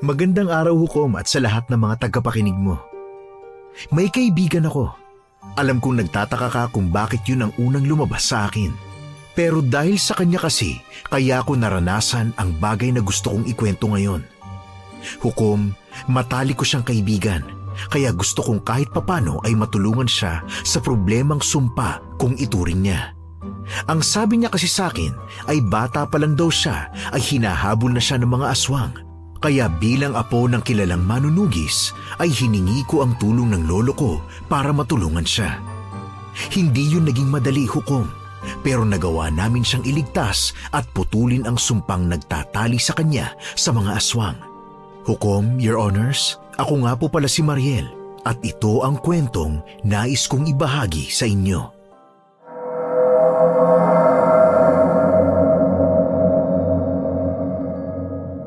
Magandang araw, Hukom, at sa lahat ng mga tagapakinig mo. May kaibigan ako. Alam kong nagtataka ka kung bakit yun ang unang lumabas sa akin. Pero dahil sa kanya kasi, kaya ako naranasan ang bagay na gusto kong ikwento ngayon. Hukom, matalik ko siyang kaibigan, kaya gusto kong kahit papano ay matulungan siya sa problemang sumpa kung ituring niya. Ang sabi niya kasi sa akin ay bata pa lang daw siya ay hinahabol na siya ng mga aswang. Kaya bilang apo ng kilalang manunugis ay hiningi ko ang tulong ng lolo ko para matulungan siya. Hindi yun naging madali, Hukom, pero nagawa namin siyang iligtas at putulin ang sumpang nagtatali sa kanya sa mga aswang. Hukom, Your Honors, ako nga po pala si Mariel at ito ang kwentong nais kong ibahagi sa inyo.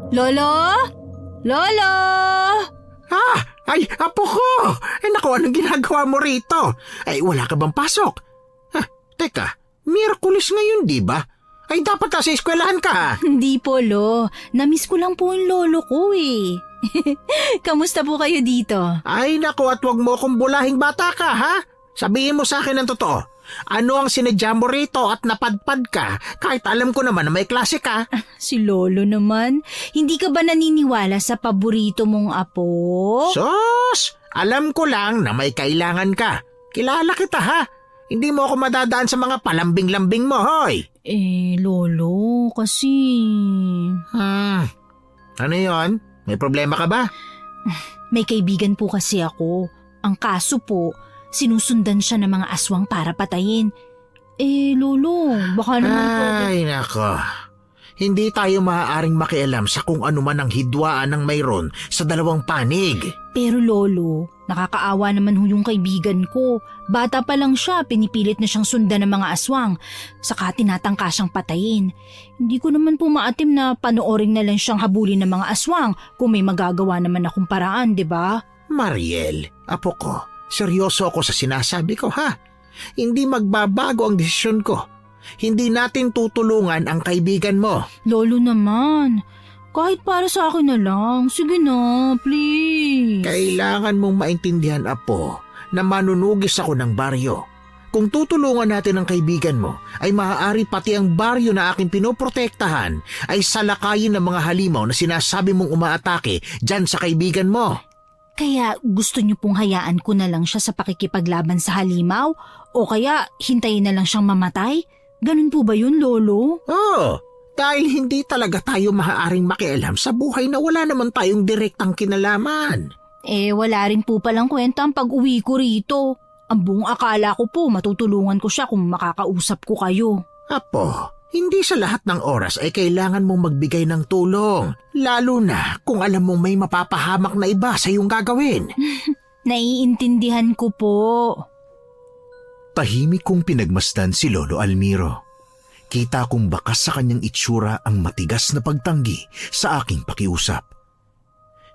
Lolo? Lolo? Ay, apo ko! Naku, anong ginagawa mo rito? Ay, wala ka bang pasok? Teka, Miyerkules ngayon, di ba? Ay, dapat kasi eskwelahan ka. Hindi po, Lo. Namiss ko lang po yung lolo ko eh. Kamusta po kayo dito? Ay, naku, at wag mo akong bulahing bata ka, ha? Sabihin mo sa akin ang totoo. Ano ang sinadya mo rito at napadpad ka kahit alam ko naman na may klase ka? Si Lolo naman. Hindi ka ba naniniwala sa paborito mong apo? Sus! Alam ko lang na may kailangan ka. Kilala kita, ha? Hindi mo ako madadaan sa mga palambing-lambing mo, hoy! Lolo, kasi... Ano yon? May problema ka ba? May kaibigan po kasi ako. Ang kaso po, sinusundan siya ng mga aswang para patayin. Lolo, baka naman po... Ay, nako. Hindi tayo maaaring makialam sa kung ano man ang hidwaan ng mayroon sa dalawang panig. Pero Lolo, nakakaawa naman yung kaibigan ko. Bata pa lang siya, pinipilit na siyang sundan ng mga aswang. Saka tinatangka siyang patayin. Hindi ko naman po maatim na panoorin na lang siyang habulin ng mga aswang kung may magagawa naman akong paraan, di ba? Mariel, apo ko, seryoso ako sa sinasabi ko, ha? Hindi magbabago ang desisyon ko. Hindi natin tutulungan ang kaibigan mo. Lolo naman, kahit para sa akin na lang. Sige na, please. Kailangan mong maintindihan, apo, na manunugis ako ng baryo. Kung tutulungan natin ang kaibigan mo, ay maaari pati ang baryo na aking pinoprotektahan ay salakayin ng mga halimaw na sinasabi mong umaatake dyan sa kaibigan mo. Kaya gusto niyo pong hayaan ko na lang siya sa pakikipaglaban sa halimaw? O kaya hintayin na lang siyang mamatay? Ganun po ba yun, Lolo? Oo, dahil hindi talaga tayo maaaring makialam sa buhay na wala naman tayong direktang kinalaman. Wala rin po palang kwenta ang pag-uwi ko rito. Ang buong akala ko po matutulungan ko siya kung makakausap ko kayo. Apo, hindi sa lahat ng oras ay kailangan mong magbigay ng tulong. Lalo na kung alam mong may mapapahamak na iba sa iyong gagawin. Naiintindihan ko po. Tahimik kong pinagmasdan si Lolo Almiro. Kita kong bakas sa kanyang itsura ang matigas na pagtanggi sa aking pakiusap.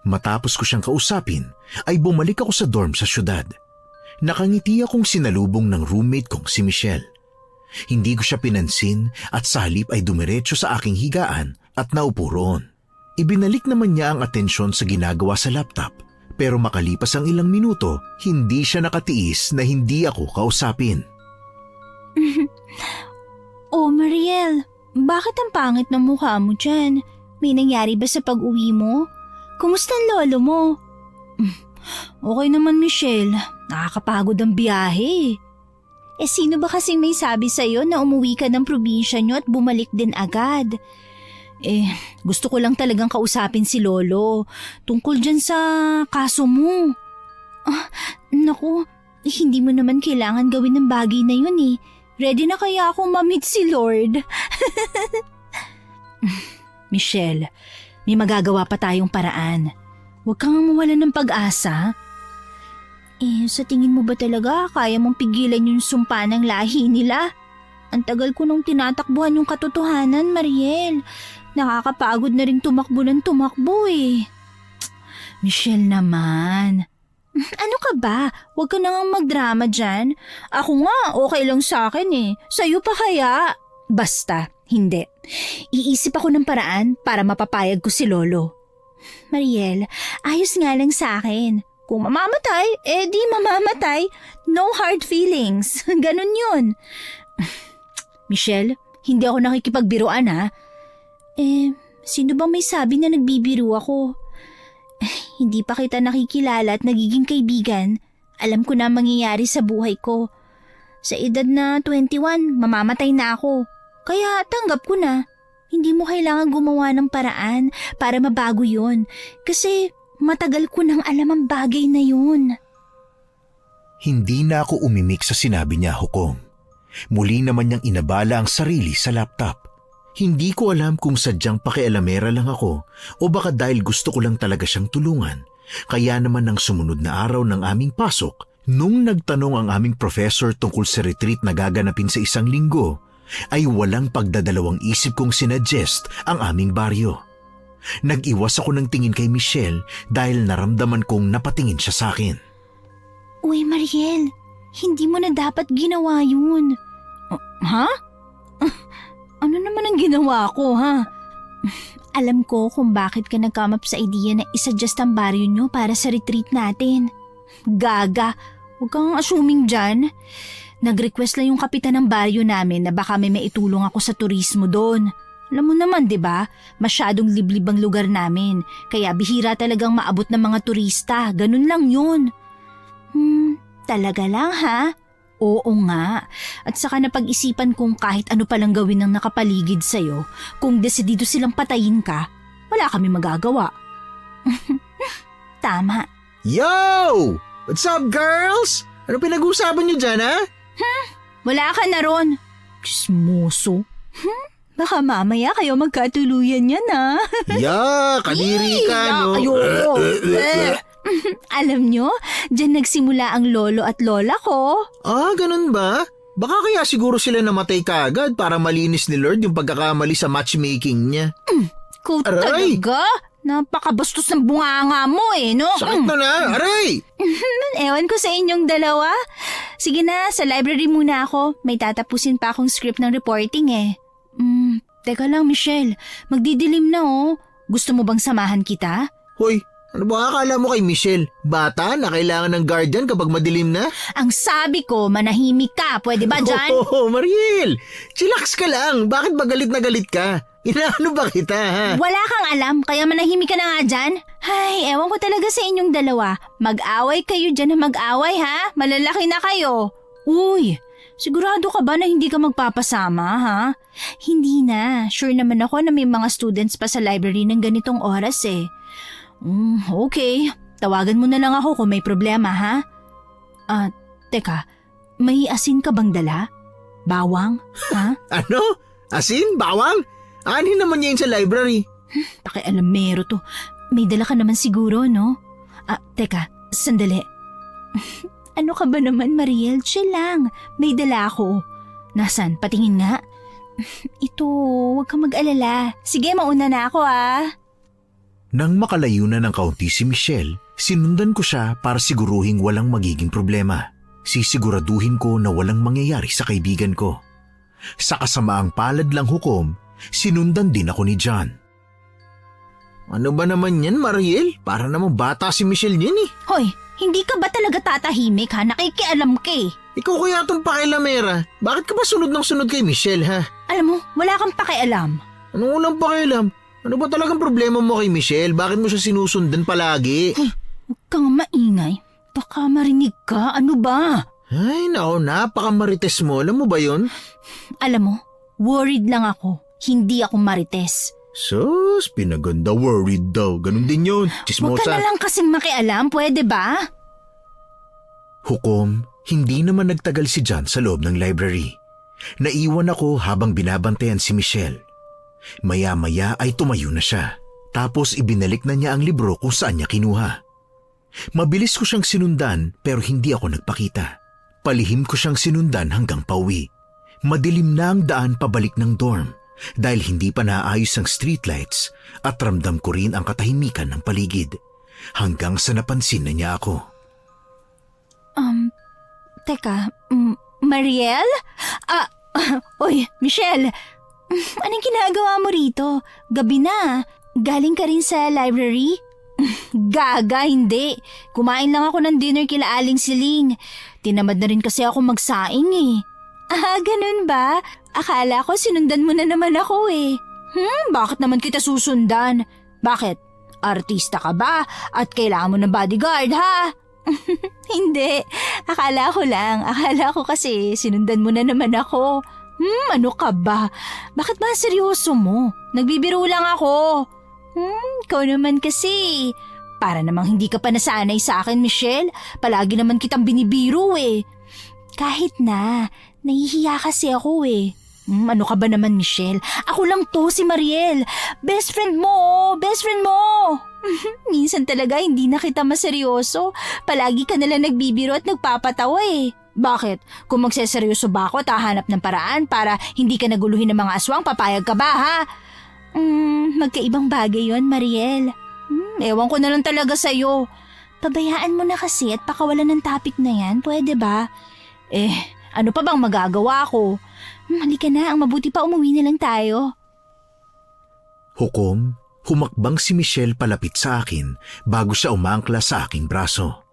Matapos ko siyang kausapin, ay bumalik ako sa dorm sa syudad. Nakangiti akong sinalubong ng roommate kong si Michelle. Hindi ko siya pinansin at sa halip ay dumiretso sa aking higaan at naupo roon. Ibinalik naman niya ang atensyon sa ginagawa sa laptop. Pero makalipas ang ilang minuto, hindi siya nakatiis na hindi ako kausapin. Oh, Mariel, bakit ang pangit ng mukha mo dyan? May nangyari ba sa pag-uwi mo? Kumusta ang lolo mo? Okay naman, Michelle. Nakakapagod ang biyahe. Sino ba kasing may sabi sa'yo na umuwi ka ng probinsya nyo at bumalik din agad? Gusto ko lang talagang kausapin si Lolo tungkol dyan sa kaso mo. Naku, hindi mo naman kailangan gawin ng bagay na yun eh. Ready na kaya akong ma-meet si Lord? Michelle, may magagawa pa tayong paraan. Huwag kang mawalan ng pag-asa. Sa tingin mo ba talaga kaya mong pigilan yung sumpa ng lahi nila? Ang tagal ko nung tinatakbuhan yung katotohanan, Mariel. Nakakapagod na rin tumakbo ng tumakbo eh. Michelle naman. Ano ka ba? Huwag ka nang magdrama dyan. Ako nga, okay lang sa akin eh. Sa'yo pa kaya? Basta, hindi. Iisip ako ng paraan para mapapayag ko si Lolo. Mariel, ayos nga lang sa akin. Kung mamamatay, di mamamatay. No hard feelings. Ganun yun. Michelle, hindi ako nakikipagbiruan ha. Sino bang may sabi na nagbibiro ako? Hindi pa kita nakikilala at nagiging kaibigan. Alam ko na ang mangyayari sa buhay ko. Sa edad na 21, mamamatay na ako. Kaya tanggap ko na. Hindi mo kailangan gumawa ng paraan para mabago yun. Kasi matagal ko nang alam ang bagay na yun. Hindi na ako umimik sa sinabi niya, Hukom. Muli naman niyang inabala ang sarili sa laptop. Hindi ko alam kung sadyang pakialamera lang ako o baka dahil gusto ko lang talaga siyang tulungan. Kaya naman ng sumunod na araw ng aming pasok, nung nagtanong ang aming professor tungkol sa retreat na gaganapin sa 1 linggo, ay walang pagdadalawang isip kong sinuggest ang aming baryo. Nag-iwas ako ng tingin kay Michelle dahil naramdaman kong napatingin siya sa akin. Uy, Mariel, hindi mo na dapat ginawa yun. Ha? Ano naman ang ginawa ko, ha? Alam ko kung bakit ka nag-come up sa idea na isuggest ang baryo nyo para sa retreat natin. Gaga, huwag kang assuming dyan. Nag-request lang yung kapitan ng baryo namin na baka may maitulong ako sa turismo doon. Alam mo naman, di ba? Masyadong liblib ang lugar namin. Kaya bihira talagang maabot ng mga turista. Ganun lang yun. Talaga lang ha? Oo nga. At saka napag-isipan kong kahit ano palang gawin ng nakapaligid sa'yo, kung desidido silang patayin ka, wala kami magagawa. Tama. Yo! What's up, girls? Ano pinag-uusapan niyo dyan, ha? Wala ka na ron. Chismoso. Baka mamaya kayo magkatuluyan yan ha. Kadiri ka, no? Ayoko. Alam nyo, dyan nagsimula ang lolo at lola ko. Ah, ganun ba? Baka kaya siguro sila namatay kaagad para malinis ni Lord yung pagkakamali sa matchmaking niya. Aray! Talaga? Napakabastos ng bunganga mo no? Sakit na! Aray! Ewan ko sa inyong dalawa. Sige na, sa library muna ako. May tatapusin pa akong script ng reporting Teka lang Michelle, magdidilim na Gusto mo bang samahan kita? Hoy, ano ba akala mo kay Michelle? Bata na kailangan ng guardian kapag madilim na? Ang sabi ko, manahimik ka. Pwede ba dyan? Oh, Mariel! Chillax ka lang. Bakit ba galit na galit ka? Inaano ba kita, ha? Wala kang alam, kaya manahimik ka na nga dyan. Ay, ewan ko talaga sa inyong dalawa. Mag-away kayo dyan na mag-away, ha? Malalaki na kayo. Uy, sigurado ka ba na hindi ka magpapasama, ha? Hindi na. Sure naman ako na may mga students pa sa library ng ganitong oras Okay. Tawagan mo na lang ako kung may problema, ha? Teka, may asin ka bang dala? Bawang, ha? Ano? Asin? Bawang? Anin naman niya yun sa library. Pakialamero to. May dala ka naman siguro, no? Teka, sandali. Ano ka ba naman, Mariel? Chill lang. May dala ako. Nasaan? Patingin nga. Ito, huwag kang mag-alala. Sige, mauna na ako, Nang makalayo na ng kaunti si Michelle, sinundan ko siya para siguruhing walang magiging problema. Sisiguraduhin ko na walang mangyayari sa kaibigan ko. Sa kasamaang palad lang Hukom, sinundan din ako ni John. Ano ba naman yan, Mariel? Para namang bata si Michelle yan Hoy, hindi ka ba talaga tatahimik, ha? Nakikialam ka Ikaw kaya itong pakialamera. Bakit ka ba sunod ng sunod kay Michelle, ha? Alam mo, wala kang pakialam. Anong walang pakialam? Ano ba talagang problema mo kay Michelle? Bakit mo siya sinusundan palagi? Huwag kang maingay. Baka marinig ka. Ano ba? Ay, napakamarites mo. Alam mo ba yun? Alam mo, worried lang ako. Hindi ako marites. Sus, pinaganda worried daw. Ganun din yun. Huwag Chismosa. ka na lang kasing makialam. Pwede ba? Hukom, hindi naman nagtagal si John sa loob ng library. Naiwan ako habang binabantayan si Michelle. Maya-maya ay tumayo na siya. Tapos ibinalik na niya ang libro kung saan niya kinuha. Mabilis ko siyang sinundan pero hindi ako nagpakita. Palihim ko siyang sinundan hanggang pauwi. Madilim na ang daan pabalik ng dorm dahil hindi pa naayos ang streetlights at ramdam ko rin ang katahimikan ng paligid. Hanggang sa napansin na niya ako. Teka, Mariel? Oy, Michelle, anong ginagawa mo rito? Gabi na. Galing ka rin sa library? Gaga, hindi. Kumain lang ako ng dinner kila Aling Siling. Tinamad na rin kasi ako magsaing eh. Ah, ganun ba? Akala ko sinundan mo na naman ako eh. Bakit naman kita susundan? Bakit? Artista ka ba at kailangan mo ng bodyguard ha? Hindi. Akala ko lang. Akala ko kasi sinundan mo na naman ako. Ano ka ba? Bakit ba seryoso mo? Nagbibiro lang ako. Ikaw naman kasi. Para namang hindi ka pa nasanay sa akin, Michelle. Palagi naman kitang binibiro eh. Kahit na, nahihiya kasi ako eh. Ano ka ba naman, Michelle? Ako lang to, si Mariel. Best friend mo, best friend mo. Minsan talaga hindi na kita maseryoso. Palagi ka nalang nagbibiro at nagpapatawa eh. Bakit? Kung magseseryoso ba ako at hahanap ng paraan para hindi ka naguluhin ng mga aswang, papayag ka ba ha? Magkaibang bagay yon, Mariel. Ewan ko na lang talaga sa'yo. Pabayaan mo na kasi at pakawalan ng topic na yan, pwede ba? Ano pa bang magagawa ko? Halika na, ang mabuti pa umuwi na lang tayo. Hukom, humakbang si Michelle palapit sa akin bago siya umangkla sa aking braso.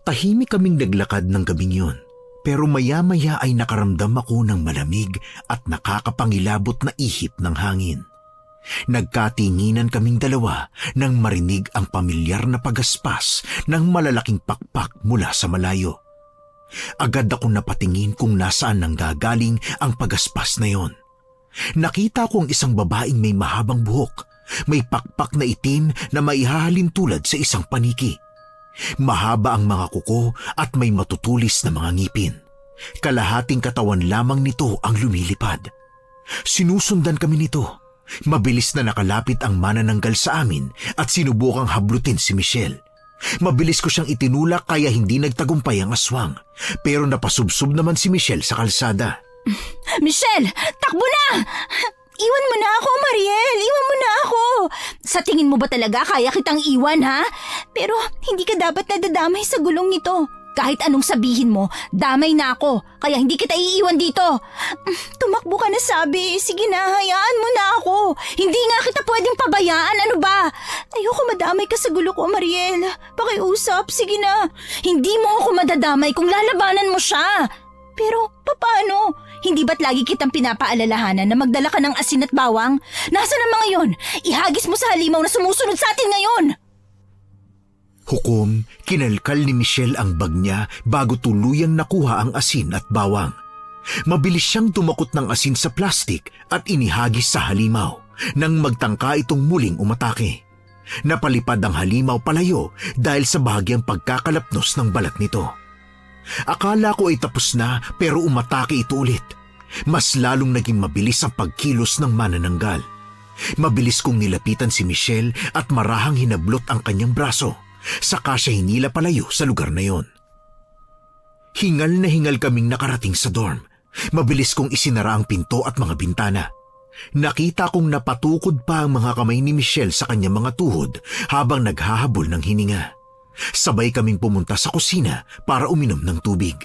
Tahimik kaming naglakad ng gabing yun, pero maya-maya ay nakaramdam ako ng malamig at nakakapangilabot na ihip ng hangin. Nagkatinginan kaming dalawa nang marinig ang pamilyar na pagaspas ng malalaking pakpak mula sa malayo. Agad akong napatingin kung nasaan nanggagaling ang pagaspas na yon. Nakita ko ang isang babaeng may mahabang buhok, may pakpak na itim na maihahalin tulad sa isang paniki. Mahaba ang mga kuko at may matutulis na mga ngipin. Kalahating katawan lamang nito ang lumilipad. Sinusundan kami nito. Mabilis na nakalapit ang manananggal sa amin at sinubukang hablutin si Michelle. Mabilis ko siyang itinulak kaya hindi nagtagumpay ang aswang. Pero napasubsob naman si Michelle sa kalsada. Michelle, takbo na! Iwan mo na ako, Mariel! Iwan mo na ako! Sa tingin mo ba talaga kaya kitang iwan, ha? Pero hindi ka dapat nadadamay sa gulong nito. Kahit anong sabihin mo, damay na ako. Kaya hindi kita iiwan dito. Tumakbo ka na sabi. Sige na, hayaan mo na ako. Hindi nga kita pwedeng pabayaan. Ano ba? Ayoko madamay ka sa gulo ko, Mariel. Pakiusap, sige na. Hindi mo ako madadamay kung lalabanan mo siya. Pero paano? Hindi ba't lagi kitang pinapaalalahanan na magdala ka ng asin at bawang? Nasaan ang mga yon? Ihagis mo sa halimaw na sumusunod sa atin ngayon. Hukom, kinalkal ni Michelle ang bag niya bago tuluyang nakuha ang asin at bawang. Mabilis siyang tumakot ng asin sa plastik at inihagis sa halimaw nang magtangka itong muling umatake. Napalipad ang halimaw palayo dahil sa bahagyang pagkakalapnos ng balat nito. Akala ko ay tapos na pero umatake ito ulit. Mas lalong naging mabilis ang pagkilos ng manananggal. Mabilis kong nilapitan si Michelle at marahang hinablot ang kanyang braso. Saka siya hinila palayo sa lugar na yon. Hingal na hingal kaming nakarating sa dorm. Mabilis kong isinara ang pinto at mga bintana. Nakita kong napatukod pa ang mga kamay ni Michelle sa kanyang mga tuhod habang naghahabol ng hininga. Sabay kaming pumunta sa kusina para uminom ng tubig.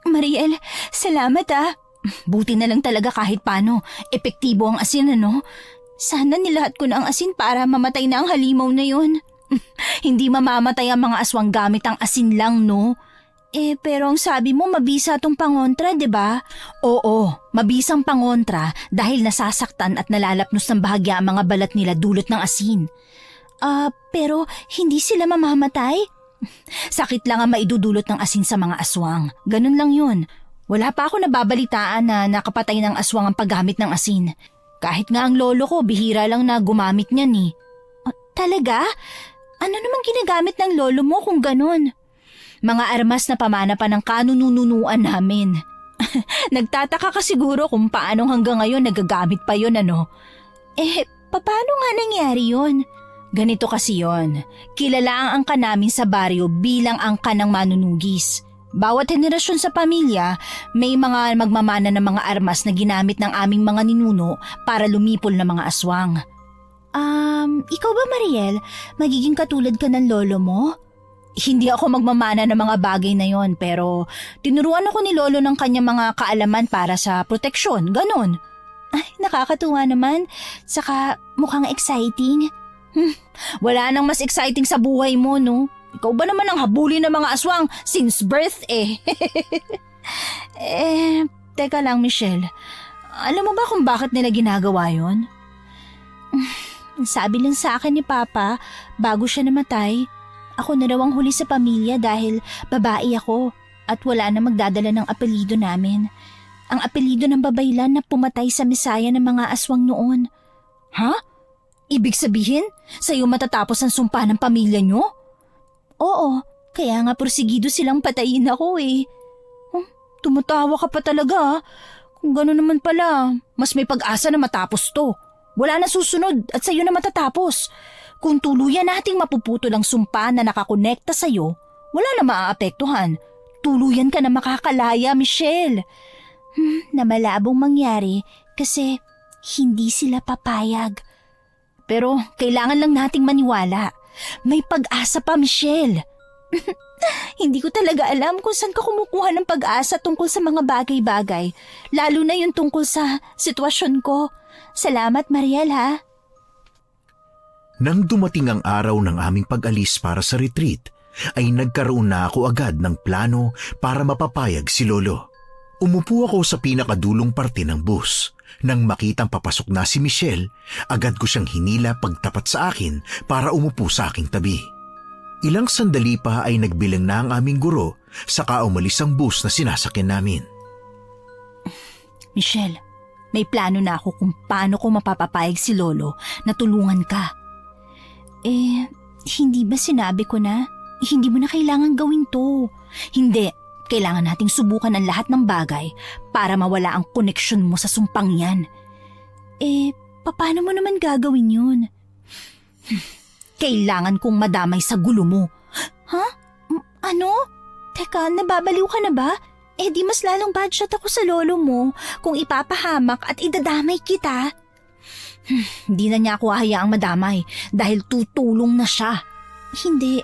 Mariel, salamat ah. Buti na lang talaga kahit paano. Epektibo ang asin, ano? Sana nilahat ko na ang asin para mamatay na ang halimaw na yun. Hindi mamamatay ang mga aswang gamit ang asin lang, no? Pero ang sabi mo mabisa tong pangontra, di ba? Oo, mabisang pangontra dahil nasasaktan at nalalapnos ng bahagya ang mga balat nila dulot ng asin. Pero hindi sila mamamatay? Sakit lang ang maidudulot ng asin sa mga aswang. Ganun lang yun. Wala pa ako nababalitaan na nakapatay ng aswang ang paggamit ng asin. Kahit nga ang lolo ko, bihira lang na gumamit niyan eh. Talaga? Ano namang ginagamit ng lolo mo kung ganun? Mga armas na pamana pa ng kanununuan namin. Nagtataka ka siguro kung paano hanggang ngayon nagagamit pa yun, ano? Paano nga nangyari yun? Ganito kasi yon. Kilala ang angka namin sa baryo bilang angka ng manunugis. Bawat henerasyon sa pamilya, may mga magmamana ng mga armas na ginamit ng aming mga ninuno para lumipol ng mga aswang. Ikaw ba, Mariel? Magiging katulad ka ng lolo mo? Hindi ako magmamana ng mga bagay na yon, pero tinuruan ako ni lolo ng kanyang mga kaalaman para sa proteksyon, ganon. Ay, nakakatuwa naman. Saka mukhang exciting. Wala nang mas exciting sa buhay mo, no? Ikaw ba naman ang habulin ng mga aswang since birth eh? Teka lang Michelle. Alam mo ba kung bakit nila ginagawa yon? Sabi lang sa akin ni Papa, bago siya namatay, ako na raw ang huli sa pamilya dahil babae ako at wala na magdadala ng apelyido namin. Ang apelyido ng babaylan na pumatay sa misaya ng mga aswang noon. Ha? Ibig sabihin, sa'yo matatapos ang sumpa ng pamilya nyo? Oo, kaya nga porsigido silang patayin ako eh. Tumatawa ka pa talaga. Kung gano'n naman pala, mas may pag-asa na matapos to. Wala na susunod at sa'yo na matatapos. Kung tuluyan nating mapuputol ang sumpa na nakakonekta sa'yo, wala na maaapektuhan. Tuluyan ka na makakalaya, Michelle. Na malabong mangyari kasi hindi sila papayag. Pero kailangan lang nating maniwala. May pag-asa pa, Michelle. Hindi ko talaga alam kung saan ka kumukuha ng pag-asa tungkol sa mga bagay-bagay. Lalo na yung tungkol sa sitwasyon ko. Salamat, Mariel, ha? Nang dumating ang araw ng aming pag-alis para sa retreat, ay nagkaroon na ako agad ng plano para mapapayag si Lolo. Umupo ako sa pinakadulong parte ng bus. Nang makitang papasok na si Michelle, agad ko siyang hinila pagtapat sa akin para umupo sa aking tabi. Ilang sandali pa ay nagbilang na ang aming guro saka umalis ang bus na sinasakyan namin. Michelle, may plano na ako kung paano ko mapapapayag si Lolo na tulungan ka. Hindi ba sinabi ko na? Hindi mo na kailangan gawin to. Hindi, kailangan nating subukan ang lahat ng bagay para mawala ang koneksyon mo sa sumpang yan. Paano mo naman gagawin yun? Kailangan kong madamay sa gulo mo. Ha? Ano? Teka, nababaliw ka na ba? Di mas lalong bad shot ako sa lolo mo kung ipapahamak at idadamay kita. Hindi na niya ako hayaang madamay dahil tutulong na siya. Hindi.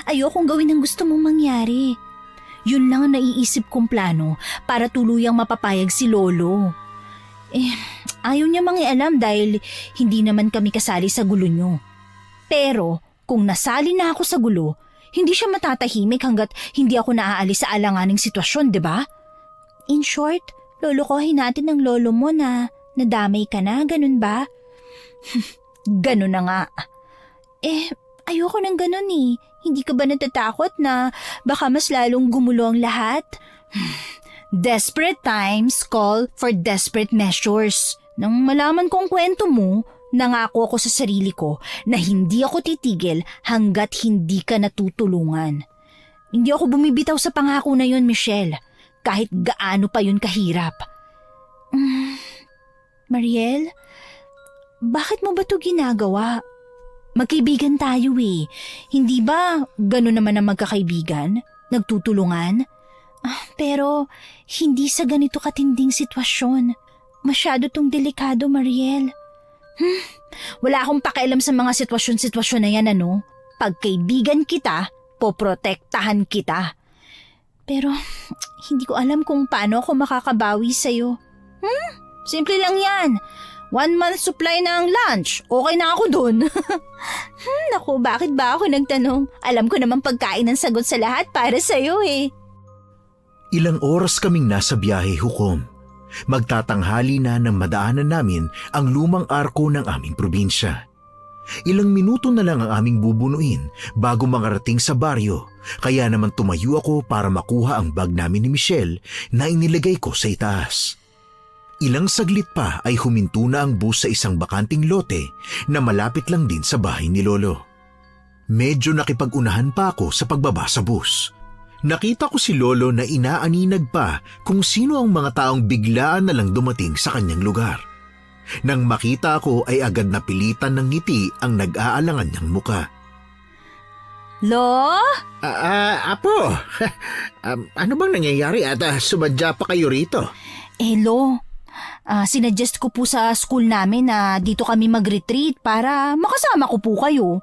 Ayokong gawin ang gusto mong mangyari. Yun lang ang naiisip kong plano para tuluyang mapapayag si Lolo. Ayaw niya mangialam dahil hindi naman kami kasali sa gulo niyo. Pero kung nasali na ako sa gulo, hindi siya matatahimik hanggat hindi ako naaalis sa alanganing sitwasyon, di ba? In short, lolokohin natin ng lolo mo na nadamay ka na, ganun ba? Ganun na nga. Ayoko ng ganun eh. Hindi ka ba natatakot na baka mas lalong gumulo ang lahat? Desperate times call for desperate measures. Nang malaman kong kwento mo, nangako ako sa sarili ko na hindi ako titigil hanggat hindi ka natutulungan. Hindi ako bumibitaw sa pangako na yun, Michelle. Kahit gaano pa yun kahirap. Mariel, bakit mo ba ito ginagawa? Magkaibigan tayo eh. Hindi ba gano'n naman ang magkakaibigan? Nagtutulungan? Pero hindi sa ganito katinding sitwasyon. Masyado tong delikado, Mariel. Wala akong pakialam sa mga sitwasyon na yan, ano? Pagkaibigan kita, poprotektahan kita. Pero hindi ko alam kung paano ako makakabawi sa'yo. Simple lang yan. 1 month supply ng lunch. Okay na ako dun. Naku, bakit ba ako nagtanong? Alam ko naman pagkain ang sagot sa lahat para sa'yo eh. Ilang oras kaming nasa biyahe, Hukom. Magtatanghali na nang madaanan namin ang lumang arko ng aming probinsya. Ilang minuto na lang ang aming bubunuin bago makarating sa baryo, kaya naman tumayo ako para makuha ang bag namin ni Michelle na inilagay ko sa itaas. Ilang saglit pa ay huminto na ang bus sa isang bakanting lote na malapit lang din sa bahay ni Lolo. Medyo nakipag-unahan pa ako sa pagbaba sa bus. Nakita ko si Lolo na inaaninag pa kung sino ang mga taong biglaan na lang dumating sa kanyang lugar. Nang makita ko ay agad napilitan ng ngiti ang nag-aalangan niyang muka. Lo? Apo, ano bang nangyayari at sumadya pa kayo rito? Lo, sinuggest ko po sa school namin na dito kami mag-retreat para makasama ko po kayo.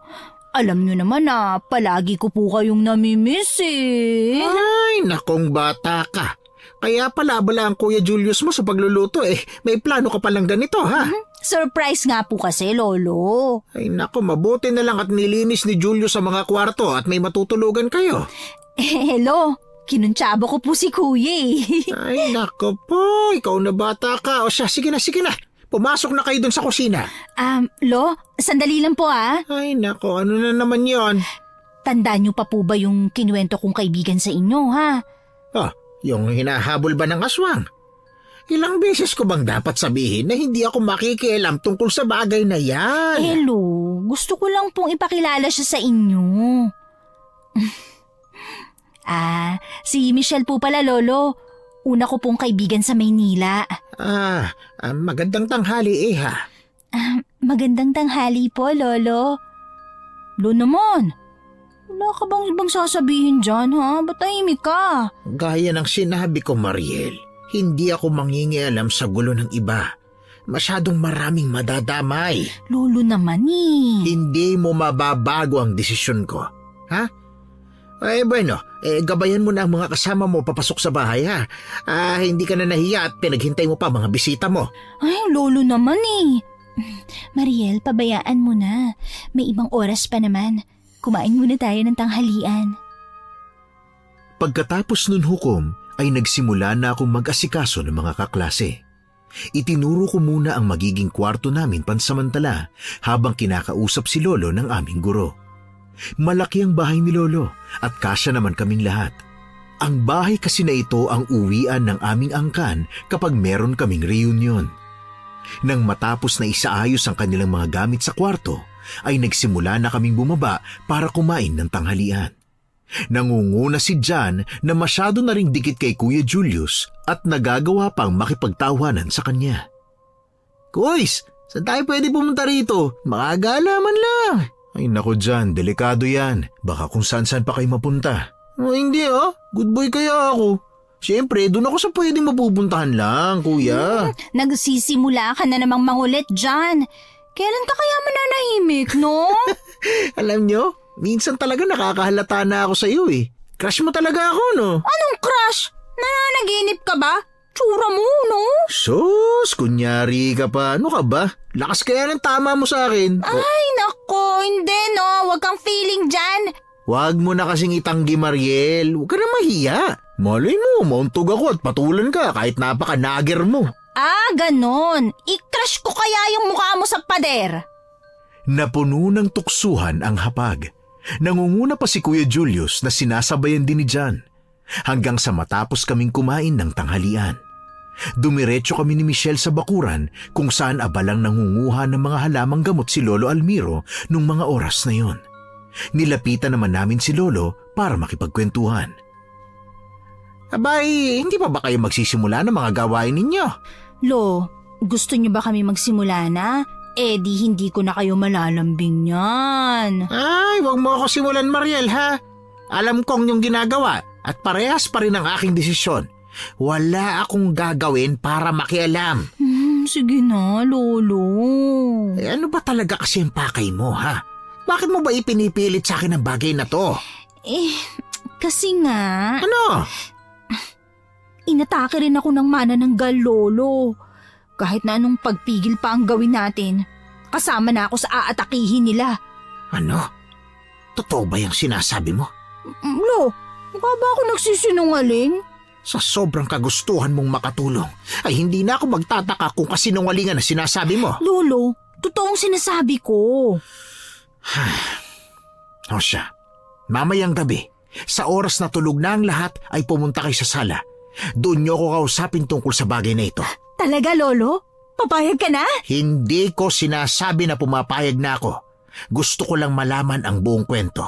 Alam nyo naman na palagi ko po kayong namimiss eh. Ay, nakong bata ka. Kaya pala abala ang Kuya Julius mo sa pagluluto May plano ka palang ganito ha? Surprise nga po kasi, Lolo. Ay nako, mabuti na lang at nilinis ni Julius sa mga kwarto at may matutulugan kayo. Hello, kinuntsaba ko po si Kuya Ay nako po, ikaw na bata ka. O siya, sige na. Pumasok na kayo dun sa kusina. Lo, sandali lang po Ay nako, ano na naman yon? Tandaan niyo pa po ba yung kinuwento kong kaibigan sa inyo, ha? Oh, yung hinahabol ba ng aswang? Ilang beses ko bang dapat sabihin na hindi ako makikialam tungkol sa bagay na yan? Hello, gusto ko lang pong ipakilala siya sa inyo. Si Michelle po pala, Lolo. Una ko pong kaibigan sa Maynila. Magandang tanghali ha. Magandang tanghali po, Lolo. Lo naman, wala ka bang ibang sasabihin dyan, ha? Ba't tahimik ka? Gaya ng sinabi ko, Mariel, hindi ako mangingialam sa gulo ng iba. Masyadong maraming madadamay. Lolo naman Hindi mo mababago ang desisyon ko. Ha? Bueno, gabayan mo na ang mga kasama mo papasok sa bahay ha. Hindi ka na nahiya at pinaghintay mo pa mga bisita mo. Ay, Lolo naman Mariel, pabayaan mo na. May ibang oras pa naman. Kumain muna tayo ng tanghalian. Pagkatapos nun hukom ay nagsimula na akong mag-asikaso ng mga kaklase. Itinuro ko muna ang magiging kwarto namin pansamantala habang kinakausap si Lolo ng aming guro. Malaki ang bahay ni Lolo at kasya naman kaming lahat. Ang bahay kasi na ito ang uwian ng aming angkan kapag meron kaming reunion. Nang matapos na isaayos ang kanilang mga gamit sa kwarto, ay nagsimula na kaming bumaba para kumain ng tanghalian. Nangunguna si John na masyado na ring dikit kay Kuya Julius at nagagawa pang makipagtawanan sa kanya. Kuys, saan tayo pwede pumunta rito? Makagala man lang. Ay nako John, delikado yan. Baka kung saan-saan pa kayo mapunta. Hindi good boy kaya ako. Siyempre, doon ako sa pwedeng mapupuntahan lang, kuya. Nagsisimula ka na namang mangulit, John. Kailan ka kaya mananahimik, no? Alam nyo, minsan talaga nakakahalata na ako sa iyo Crush mo talaga ako, no? Anong crush? Nananaginip ka ba? Tsura mo, no? Sus, kunyari ka pa. Ano ka ba? Lakas kaya ng tama mo sa akin. Ay, nako, hindi, no? Huwag kang feeling dyan. Huwag mo na kasing itanggi, Mariel. Huwag ka na mahiya. Malay mo, mauntog ako at patulan ka kahit napaka-nager mo. Ganon. I-crush ko kaya yung mukha mo sa pader. Napuno ng tuksuhan ang hapag. Nangunguna pa si Kuya Julius na sinasabayan din ni John. Hanggang sa matapos kaming kumain ng tanghalian. Dumiretso kami ni Michelle sa bakuran kung saan abalang nangunguha ng mga halamang gamot si Lolo Almiro nung mga oras na yon. Nilapitan naman namin si Lolo para makipagkwentuhan. Abay, hindi pa ba kayo magsisimula ng mga gawain ninyo? Lo, gusto niyo ba kami magsimula na? Di hindi ko na kayo malalambing yan. Ay, huwag mo ako simulan, Mariel, ha? Alam kong yung ginagawa at parehas pa rin ang aking desisyon. Wala akong gagawin para makialam. Sige na, Lolo. Ano ba talaga kasi ang pakay mo, ha? Bakit mo ba ipinipilit sa akin ang bagay na to? Kasi nga... Ano? Inatake rin ako ng manananggal, Lolo. Kahit na anong pagpigil pa ang gawin natin, kasama na ako sa aatakihin nila. Ano? Totoo ba yung sinasabi mo? Lo, mukha ba ako nagsisinungaling? Sa sobrang kagustuhan mong makatulong, ay hindi na ako magtataka kung kasinungalingan na sinasabi mo. Lolo, totoong sinasabi ko. O siya, mamayang gabi, sa oras na tulog na ang lahat ay pumunta kayo sa sala. Doon niyo ako kausapin tungkol sa bagay na ito. Talaga, Lolo? Papayag ka na? Hindi ko sinasabi na pumapayag na ako. Gusto ko lang malaman ang buong kwento.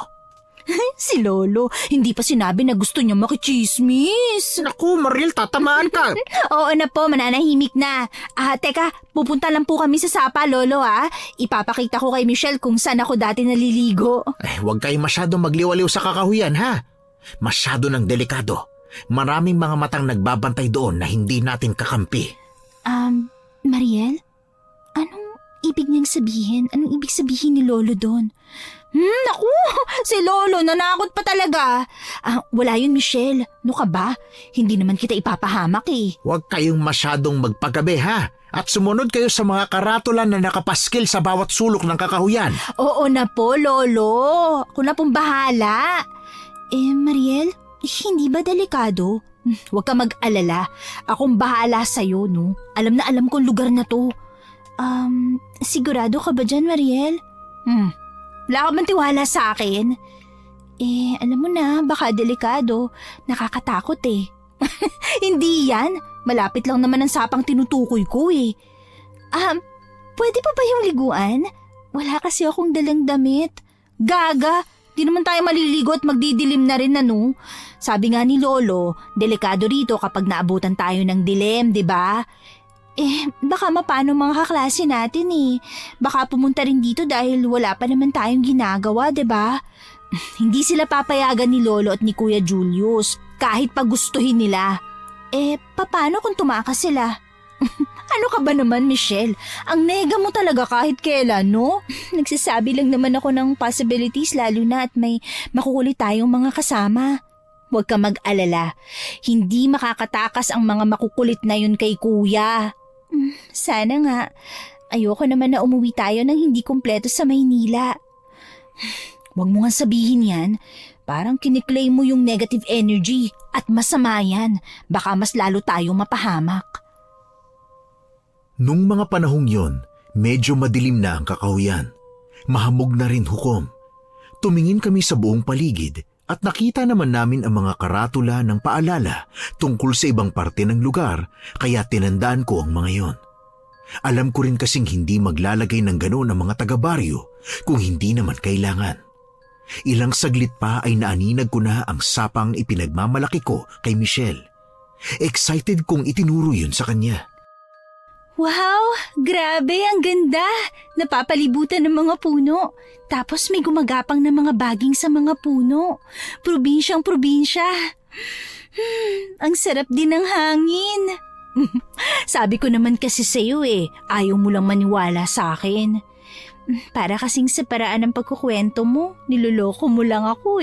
Si Lolo, hindi pa sinabi na gusto niya makichismis. Naku, Mariel, tatamaan ka. Oo na po, mananahimik na. Teka, pupunta lang po kami sa sapa, Lolo, Ipapakita ko kay Michelle kung saan ako dati naliligo. Huwag kayo masyadong magliwaliw sa kakahuyan, ha? Masyado ng delikado. Maraming mga matang nagbabantay doon na hindi natin kakampi. Mariel? ibig niyang sabihin? Anong ibig sabihin ni Lolo doon? Naku! Si Lolo, nanakot pa talaga. Wala yun, Michelle. Ano ka ba? Hindi naman kita ipapahamak eh. Huwag kayong masyadong magpagabi ha. At sumunod kayo sa mga karatula na nakapaskil sa bawat sulok ng kakahuyan. Oo na po, Lolo. Ako na pong bahala. Mariel, hindi ba delikado? Huwag ka mag-alala. Akong bahala sa'yo, no? Alam na alam kong lugar na to. Sigurado ka ba dyan, Mariel? Wala ka bang tiwala sa akin? Alam mo na, baka delikado. Nakakatakot eh. Hindi yan. Malapit lang naman ang sapang tinutukoy ko eh. Pwede pa ba yung liguan? Wala kasi akong dalang damit. Gaga, di naman tayo maliligo at magdidilim na rin ano. Sabi nga ni Lolo, delikado rito kapag naabutan tayo ng dilim, di ba? Baka mapano mga kaklase natin eh. Baka pumunta rin dito dahil wala pa naman tayong ginagawa, di ba? Hindi sila papayagan ni Lolo at ni Kuya Julius kahit pa gustuhin nila. Paano kung tumakas sila? Ano ka ba naman, Michelle? Ang nega mo talaga kahit kailan, no? Nagsasabi lang naman ako ng possibilities lalo na at may makukulit tayong mga kasama. Huwag ka mag-alala. Hindi makakatakas ang mga makukulit na yun kay Kuya. Sana nga. Ayoko naman na umuwi tayo nang hindi kumpleto sa Maynila. Huwag mo nga sabihin yan. Parang kiniklaim mo yung negative energy at masama yan. Baka mas lalo tayong mapahamak. Nung mga panahong yon, medyo madilim na ang kakahuyan. Mahamog na rin hukom. Tumingin kami sa buong paligid at nakita naman namin ang mga karatula ng paalala tungkol sa ibang parte ng lugar kaya tinandaan ko ang mga yon. Alam ko rin kasing hindi maglalagay ng ganoon ang mga taga-baryo kung hindi naman kailangan. Ilang saglit pa ay naaninag ko na ang sapang ipinagmamalaki ko kay Michelle. Excited kong itinuro yun sa kanya. Wow! Grabe! Ang ganda! Napapalibutan ng mga puno. Tapos may gumagapang na mga baging sa mga puno. Probinsyang probinsya. Ang sarap din ng hangin. Sabi ko naman kasi sa'yo ayaw mo lang maniwala sa akin. Para kasing sa paraan ng pagkukwento mo, niloloko mo lang ako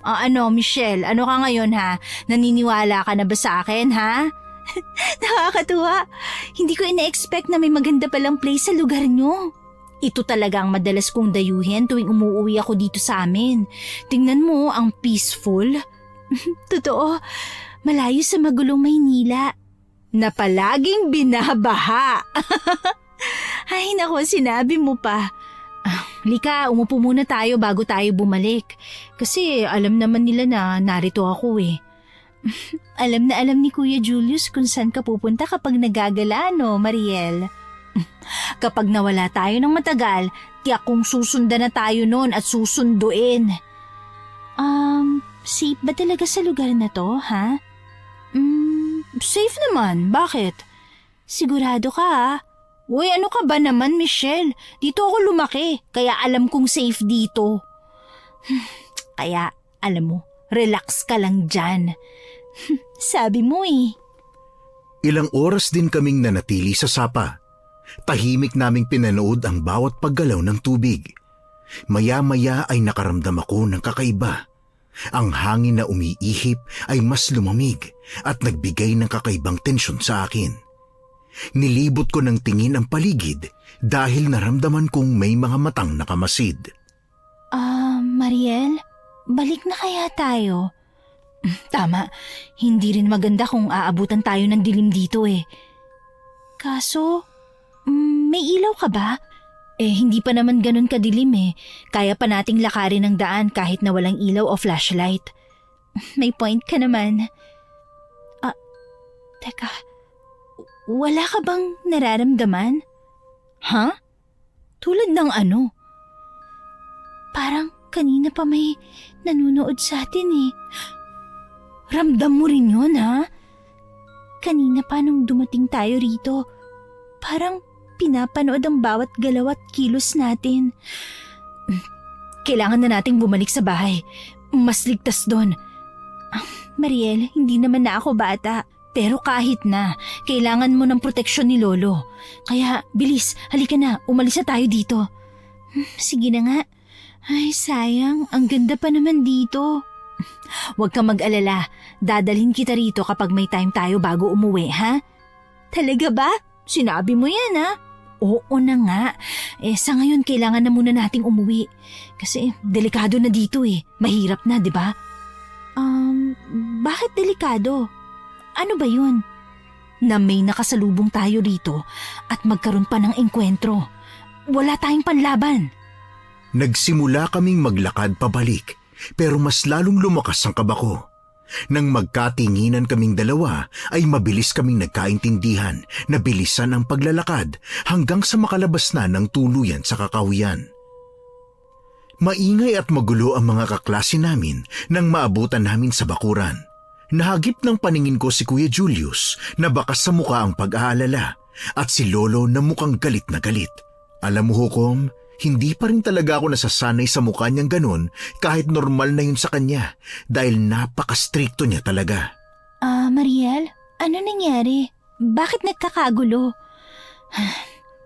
Ano, Michelle? Ano ka ngayon ha? Naniniwala ka na ba sa akin ha? Nakakatuwa. Hindi ko ina-expect na may maganda palang place sa lugar nyo. Ito talaga ang madalas kong dayuhin tuwing umuwi ako dito sa amin. Tingnan mo, ang peaceful. Totoo, malayo sa magulong Maynila. Na palaging binabaha. Ay nako, sinabi mo pa. Lika, umupo muna tayo bago tayo bumalik. Kasi alam naman nila na narito ako Alam na alam ni Kuya Julius kung saan ka pupunta kapag nagagala, no, Mariel? Kapag nawala tayo ng matagal, tiyak kong susundan na tayo noon at susunduin. Safe ba talaga sa lugar na to, ha? Safe naman. Bakit? Sigurado ka, ha? Uy, ano ka ba naman, Michelle? Dito ako lumaki, kaya alam kong safe dito. Kaya, alam mo, relax ka lang dyan. Sabi mo Ilang oras din kaming nanatili sa sapa. Tahimik naming pinanood ang bawat paggalaw ng tubig. Maya-maya ay nakaramdam ako ng kakaiba. Ang hangin na umiihip ay mas lumamig at nagbigay ng kakaibang tensyon sa akin. Nilibot ko ng tingin ang paligid dahil naramdaman kong may mga matang nakamasid. Mariel, balik na kaya tayo? Tama, hindi rin maganda kung aabutan tayo ng dilim dito Kaso, may ilaw ka ba? Hindi pa naman ganun kadilim Kaya pa nating lakarin ang daan kahit na walang ilaw o flashlight. May point ka naman. Teka, wala ka bang nararamdaman? Ha? Tulad ng ano? Parang kanina pa may nanonood sa atin Ramdam mo rin yun, ha? Kanina pa nung dumating tayo rito, parang pinapanood ang bawat galaw at kilos natin. Kailangan na nating bumalik sa bahay. Mas ligtas doon. Mariel, hindi naman na ako bata. Pero kahit na, kailangan mo ng proteksyon ni Lolo. Kaya bilis, halika na, umalis na tayo dito. Sige na nga. Ay, sayang, ang ganda pa naman dito. Huwag kang mag-alala, dadalhin kita rito kapag may time tayo bago umuwi, ha? Talaga ba? Sinabi mo yan, ha? Oo na nga. Sa ngayon kailangan na muna nating umuwi. Kasi delikado na dito Mahirap na, di ba? Bakit delikado? Ano ba yun? Na may nakasalubong tayo rito at magkaroon pa ng engkwentro. Wala tayong panlaban. Nagsimula kaming maglakad pabalik, pero mas lalong lumakas ang kaba ko. Nang magkatinginan kaming dalawa ay mabilis kaming nagkaintindihan na bilisan ang paglalakad hanggang sa makalabas na ng tuluyan sa kakahuyan. Maingay at magulo ang mga kaklase namin nang maabutan namin sa bakuran. Nahagip ng paningin ko si Kuya Julius na bakas sa mukha ang pag-aalala at si Lolo na mukhang galit na galit. Alam mo Hukom, hindi pa rin talaga ako nasasanay sa mukha niyang ganun kahit normal na yun sa kanya dahil napaka-stricto niya talaga. Mariel, ano nangyari? Bakit nagkakagulo?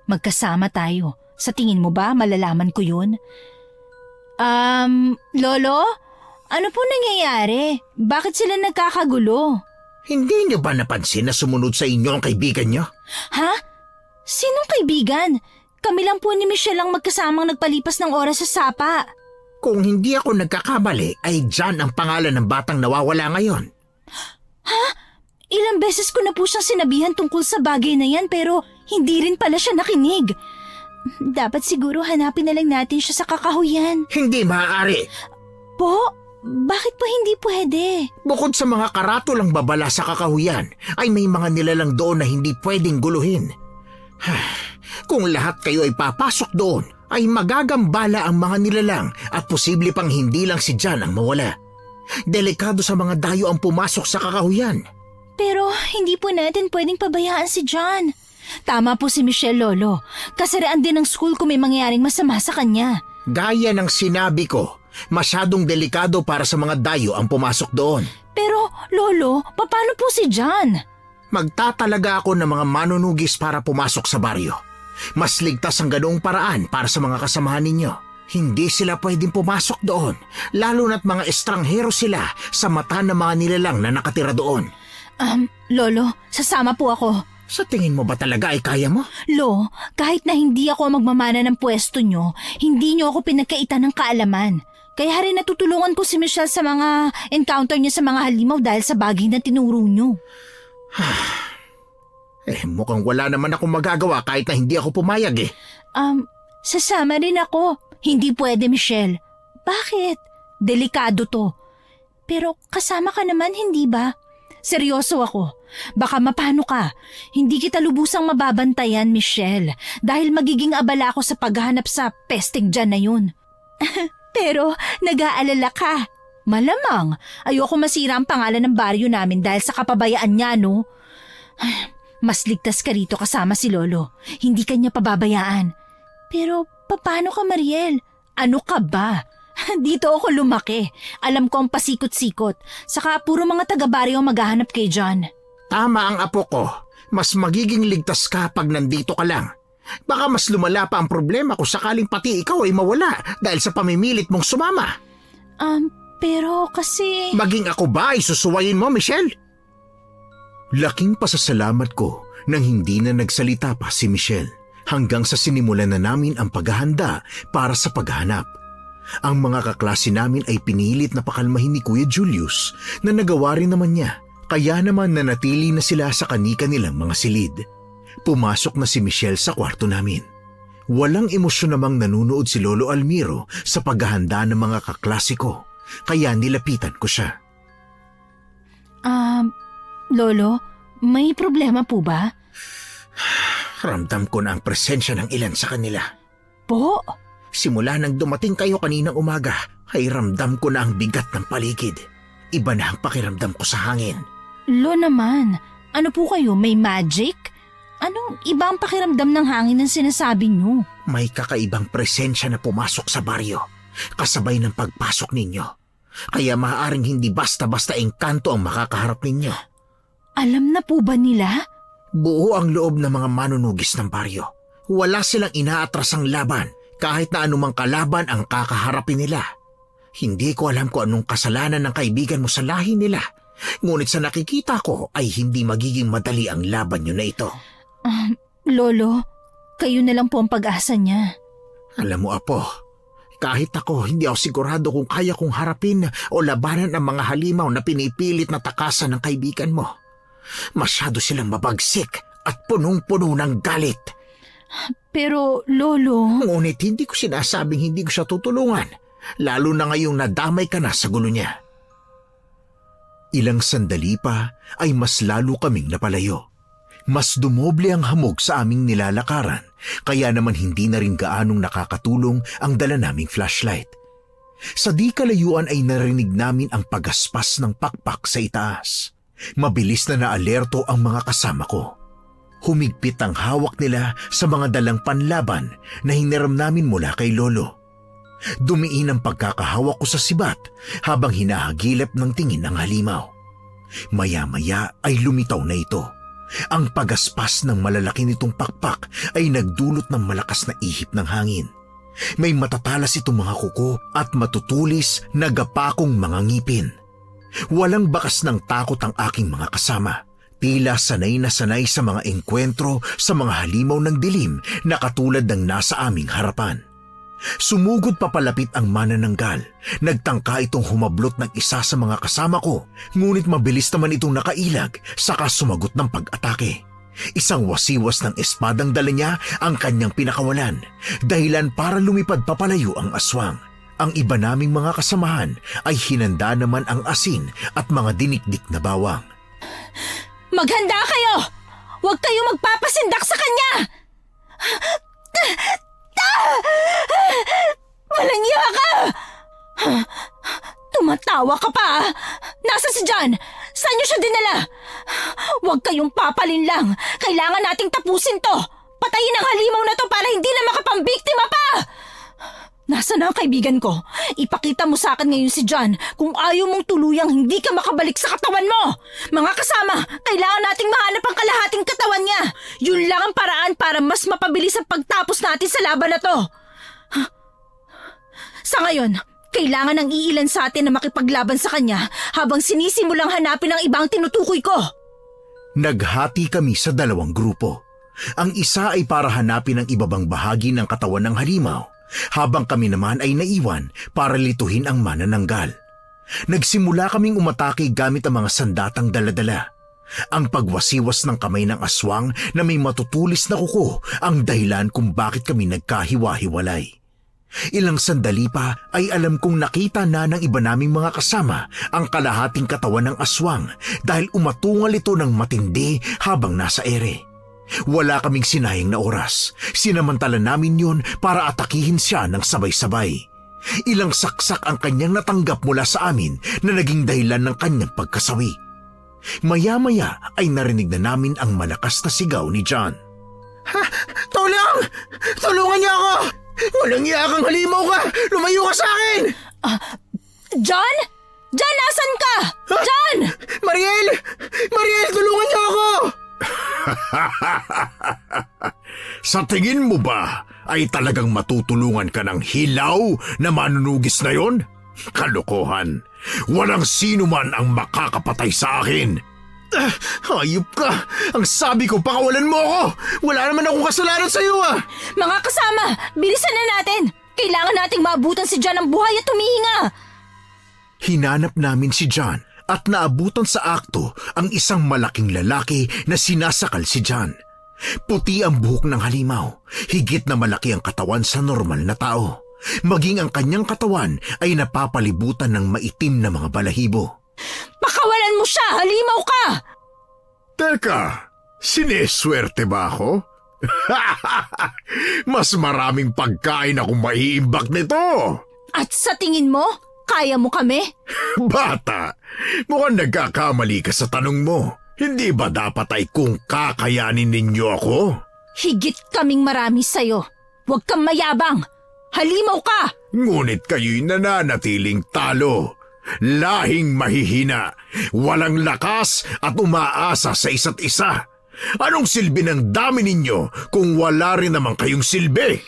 Magkasama tayo. Sa tingin mo ba malalaman ko yun? Lolo? Ano po nangyayari? Bakit sila nagkakagulo? Hindi niyo ba napansin na sumunod sa inyo ang kaibigan niyo? Ha? Sinong kaibigan? Kami lang po ni Michelle ang magkasamang nagpalipas ng oras sa sapa. Kung hindi ako nagkakamali, ay John ang pangalan ng batang nawawala ngayon. Ha? Ilang beses ko na po siyang sinabihan tungkol sa bagay na yan pero hindi rin pala siya nakinig. Dapat siguro hanapin na lang natin siya sa kakahuyan. Hindi maaari. Po? Bakit po hindi pwede? Bukod sa mga karatulang babala sa kakahuyan, ay may mga nilalang doon na hindi pwedeng guluhin. Kung lahat kayo ay papasok doon, ay magagambala ang mga nilalang at posible pang hindi lang si John ang mawala. Delikado sa mga dayo ang pumasok sa kakahuyan. Pero hindi po natin pwedeng pabayaan si John. Tama po si Michelle, Lolo. Kasarian din ng school kung may mangyayaring masama sa kanya. Gaya ng sinabi ko, masyadong delikado para sa mga dayo ang pumasok doon. Pero, Lolo, paano po si John? Magtatalaga ako ng mga manunugis para pumasok sa baryo. Mas ligtas ang ganoong paraan para sa mga kasamahan ninyo. Hindi sila pwedeng pumasok doon, lalo na't mga estranghero sila sa mata ng mga nilalang na nakatira doon. Lolo, sasama po ako. Sa tingin mo ba talaga ay kaya mo? Lo, kahit na hindi ako magmamana ng pwesto nyo, hindi nyo ako pinagkaitan ng kaalaman. Kaya rin natutulungan ko si Michelle sa mga encounter niya sa mga halimaw dahil sa bagay na tinuro nyo. Mukhang wala naman akong magagawa kahit na hindi ako pumayag Sasama rin ako. Hindi pwede, Michelle. Bakit? Delikado to. Pero kasama ka naman, hindi ba? Seryoso ako. Baka mapano ka. Hindi kita lubusang mababantayan, Michelle, dahil magiging abala ako sa paghahanap sa pesteng dyan na yun. Pero nag-aalala ka. Malamang, ayoko masira ang pangalan ng baryo namin dahil sa kapabayaan niya, no? Mas ligtas ka rito kasama si Lolo. Hindi kanya pababayaan. Pero paano ka, Mariel? Ano ka ba? Dito ako lumaki. Alam ko ang pasikot-sikot. Saka puro mga taga-baryo ang maghahanap kay John. Tama ang apo ko. Mas magiging ligtas ka pag nandito ka lang. Baka mas lumala pa ang problema kung sakaling pati ikaw ay mawala dahil sa pamimilit mong sumama. Pero kasi... Maging ako ba ay susuwayin mo, Michelle? Laking pasasalamat ko nang hindi na nagsalita pa si Michelle hanggang sa sinimulan na namin ang paghahanda para sa paghahanap. Ang mga kaklase namin ay pinilit na pakalmahin ni Kuya Julius na nagawa rin naman niya. Kaya naman nanatili na sila sa kani-kanilang mga silid. Pumasok na si Michelle sa kwarto namin. Walang emosyon namang nanunood si Lolo Almiro sa paghahanda ng mga kaklase ko. Kaya nilapitan ko siya. Lolo, may problema po ba? Ramdam ko na ang presensya ng ilan sa kanila. Po? Simula nang dumating kayo kaninang umaga, ay ramdam ko na ang bigat ng paligid. Iba na ang pakiramdam ko sa hangin. Lo naman, ano po kayo, may magic? Anong iba ang pakiramdam ng hangin ng sinasabi niyo? May kakaibang presensya na pumasok sa baryo, kasabay ng pagpasok ninyo. Kaya maaaring hindi basta-basta engkanto ang makakaharap ninyo. Alam na po ba nila? Buo ang loob ng mga manunugis ng baryo. Wala silang inaatrasang laban kahit na anumang kalaban ang kakaharapin nila. Hindi ko alam kung anong kasalanan ng kaibigan mo sa lahi nila. Ngunit sa nakikita ko ay hindi magiging madali ang laban nyo na ito. Lolo, kayo na lang po ang pag-asa niya. Alam mo, Apo, kahit ako hindi ako sigurado kung kaya kong harapin o labanan ang mga halimaw na pinipilit na takasan ng kaibigan mo. Masyado silang mabagsik at punong-puno ng galit. Pero, Lolo... Ngunit hindi ko sinasabing hindi ko siya tutulungan, lalo na ngayong nadamay ka na sa gulo niya. Ilang sandali pa ay mas lalo kaming napalayo. Mas dumoble ang hamog sa aming nilalakaran, kaya naman hindi na rin gaanong nakakatulong ang dala naming flashlight. Sa di kalayuan ay narinig namin ang pagaspas ng pakpak sa itaas. Mabilis na naalerto ang mga kasama ko. Humigpit ang hawak nila sa mga dalang panlaban na hiniram namin mula kay Lolo. Dumiin ang pagkakahawak ko sa sibat habang hinahagilap ng tingin ang halimaw. Maya-maya ay lumitaw na ito. Ang pagaspas ng malalaki nitong pakpak ay nagdulot ng malakas na ihip ng hangin. May matatalas itong mga kuko at matutulis na gapakong mga ngipin. Walang bakas ng takot ang aking mga kasama. Tila sanay na sanay sa mga engkwentro sa mga halimaw ng dilim na katulad ng nasa aming harapan. Sumugod papalapit ang manananggal. Nagtangka itong humablot ng isa sa mga kasama ko, ngunit mabilis naman itong nakailag saka sumagot ng pag-atake. Isang wasiwas ng espadang dala niya ang kanyang pinakawalan, dahilan para lumipad papalayo ang aswang. Ang iba naming mga kasamahan ay hinanda naman ang asin at mga dinikdik na bawang. Maghanda kayo! Huwag kayo magpapasindak sa kanya! Walang iya ka! Tumatawa ka pa! Nasaan si John? Saan niyo siya dinala? Huwag kayong papalin lang. Kailangan nating tapusin to. Patayin ang halimaw na to para hindi na makapambiktima pa! Nasaan na ang kaibigan ko? Ipakita mo sa akin ngayon si John kung ayaw mong tuluyang hindi ka makabalik sa katawan mo. Mga kasama, kailangan nating mahanap ang kalahating katawan niya. Yun lang ang paraan para mas mapabilis ang pagtapos natin sa laban na to. Sa ngayon, kailangan ng iilan sa atin na makipaglaban sa kanya habang sinisimulang hanapin ang ibang tinutukoy ko. Naghati kami sa dalawang grupo. Ang isa ay para hanapin ang ibabang bahagi ng katawan ng halimaw, habang kami naman ay naiwan para lituhin ang manananggal. Nagsimula kaming umatake gamit ang mga sandatang daladala. Ang pagwasiwas ng kamay ng aswang na may matutulis na kuko ang dahilan kung bakit kami nagkahiwa-hiwalay. Ilang sandali pa ay alam kong nakita na ng iba naming mga kasama ang kalahating katawan ng aswang dahil umatungal ito ng matindi habang nasa ere. Wala kaming sinayang na oras. Sinamantala namin yun para atakihin siya ng sabay-sabay. Ilang saksak ang kanyang natanggap mula sa amin na naging dahilan ng kanyang pagkasawi. Maya-maya ay narinig na namin ang malakas na sigaw ni John. Tulong! Tulungan niyo ako! Walang iya kang halimaw ka! Lumayo ka sa akin! John? John, nasan ka? John! Mariel! Mariel, tulungan niyo ako! Sa tingin mo ba ay talagang matutulungan ka ng hilaw na manunugis na yon? Kalokohan! Walang sino man ang makakapatay sa akin! Hayop ka! Ang sabi ko, pakawalan mo ako! Wala naman akong kasalanan sa iyo Mga kasama, bilisan na natin! Kailangan nating maabutan si John ng buhay at humihinga! Hinanap namin si John at naabutan sa akto ang isang malaking lalaki na sinasakal si John. Puti ang buhok ng halimaw, higit na malaki ang katawan sa normal na tao. Maging ang kanyang katawan ay napapalibutan ng maitim na mga balahibo. Pakawalan mo siya! Halimaw ka! Teka, sineswerte ba ako? Mas maraming pagkain akong maiimbak nito. At sa tingin mo, kaya mo kami? Bata, mukhang nagkakamali ka sa tanong mo. Hindi ba dapat ay kung kakayanin ninyo ako? Higit kaming marami sa'yo. Huwag kang mayabang. Halimaw ka! Ngunit kayo'y nananatiling talo. lahing mahihina, walang lakas at umaasa sa isa't isa. Anong silbi ng dami ninyo kung wala rin naman kayong silbi?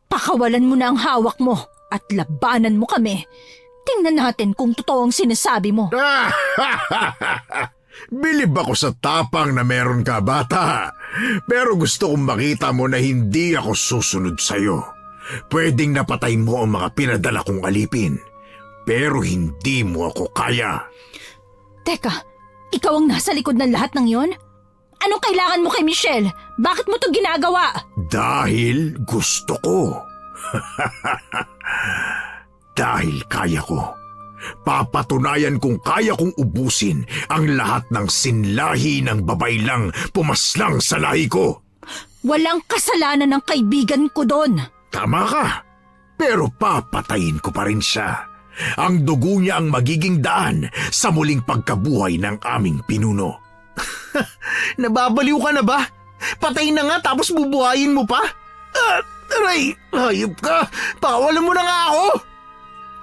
Pakawalan mo na ang hawak mo at labanan mo kami. Tingnan natin kung totoo ang sinasabi mo. Bilib ako sa tapang na meron ka, bata. Pero gusto kong makita mo na hindi ako susunod sa'yo. Pwedeng napatay mo ang mga pinadala kong alipin, pero hindi mo ako kaya. Teka, ikaw ang nasa likod ng lahat ng yon? Anong kailangan mo kay Michelle? Bakit mo to ginagawa? Dahil gusto ko. Dahil kaya ko. Papatunayan kong kaya kong ubusin ang lahat ng sinlahi ng babaylang pumaslang sa lahi ko. Walang kasalanan ng kaibigan ko doon. Tama ka, pero papatayin ko pa rin siya. Ang dugo niya ang magiging daan sa muling pagkabuhay ng aming pinuno. Nababaliw ka na ba? Patay na nga tapos bubuhayin mo pa? Aray, hayop ka! Pakawalan mo na nga ako!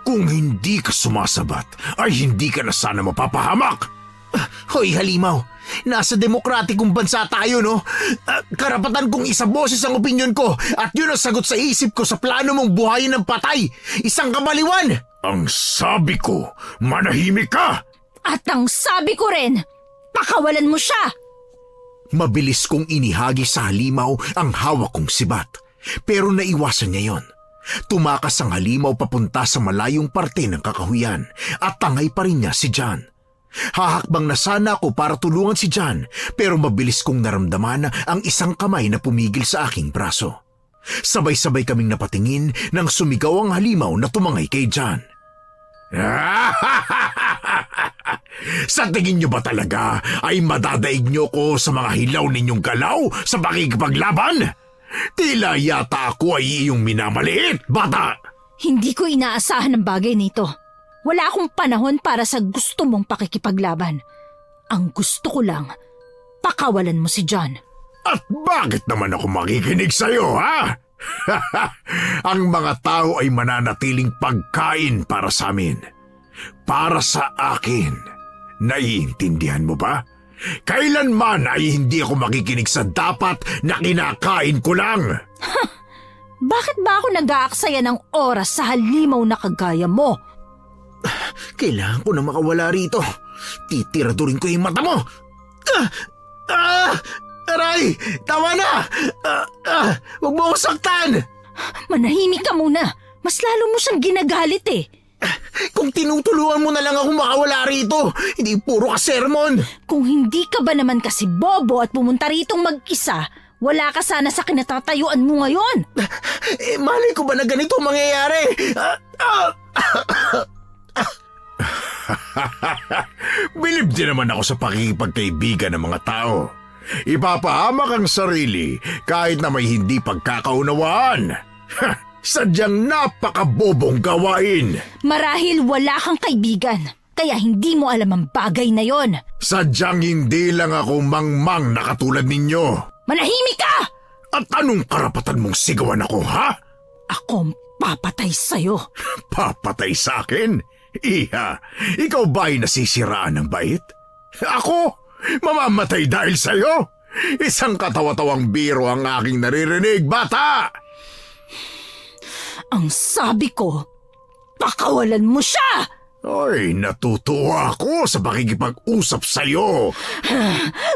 Kung hindi ka sumasabat, ay hindi ka na sana mapapahamak. Hoy, halimaw! Nasa demokratikong bansa tayo, no? Karapatan kong isa boses ang opinyon ko at yun ang sagot sa isip ko sa plano mong buhayin ng patay. Isang kamaliwan! Ang sabi ko, manahimik ka! At ang sabi ko rin, pakawalan mo siya! Mabilis kong inihagi sa halimaw ang hawak kong sibat. Pero naiwasan niya yon. Tumakas ang halimaw papunta sa malayong parte ng kakahuyan at tangay pa rin niya si John. Hahakbang na sana ako para tulungan si John, pero mabilis kong naramdaman ang isang kamay na pumigil sa aking braso. Sabay-sabay kaming napatingin nang sumigaw ang halimaw na tumangay kay John. Sa tingin niyo ba talaga ay madadaig niyo ko sa mga hilaw ninyong galaw sa pakikipaglaban? Tila yata ako ay iyong minamaliit, bata! Hindi ko inaasahan ang bagay nito. Wala akong panahon para sa gusto mong pakikipaglaban. Ang gusto ko lang, pakawalan mo si John. At bakit naman ako makikinig sa'yo, ha? Ang mga tao ay mananatiling pagkain para sa amin. Para sa akin. Naiintindihan mo ba? Kailanman ay hindi ako makikinig sa dapat na kinakain ko lang. Bakit ba ako nag-aaksaya ng oras sa halimaw na kagaya mo? Kailangan ko na makawala rito. Titiradurin ko yung mata mo. Aray! Tama na! Huwag mo akong saktan! Manahimik ka muna. Mas lalo mo siyang ginagalit eh. Kung tinutulungan mo na lang ako makawala rito, hindi puro ka sermon. Kung hindi ka ba naman kasi bobo at pumunta ritong mag-isa, wala ka sana sa kinatatayuan mo ngayon. Malay ko ba na ganito mangyayari? Bilib din naman ako sa pakikipagkaibigan ng mga tao. Ipapahamak ang sarili kahit na may hindi pagkakaunawaan. Sadyang napakabobong gawain. Marahil wala kang kaibigan, kaya hindi mo alam ang bagay na yon. Sadyang hindi lang ako mangmang na katulad ninyo. Manahimik ka! At anong karapatan mong sigawan ako, ha? Akong papatay sa'yo. Papatay sa akin? Iha, ikaw ba ay nasisiraan ng bait? Ako? Mamamatay dahil sa'yo? Isang katawa-tawang biro ang aking naririnig, bata! Ang sabi ko, pakawalan mo siya! Ay, natutuwa ako sa pakikipag-usap sa'yo.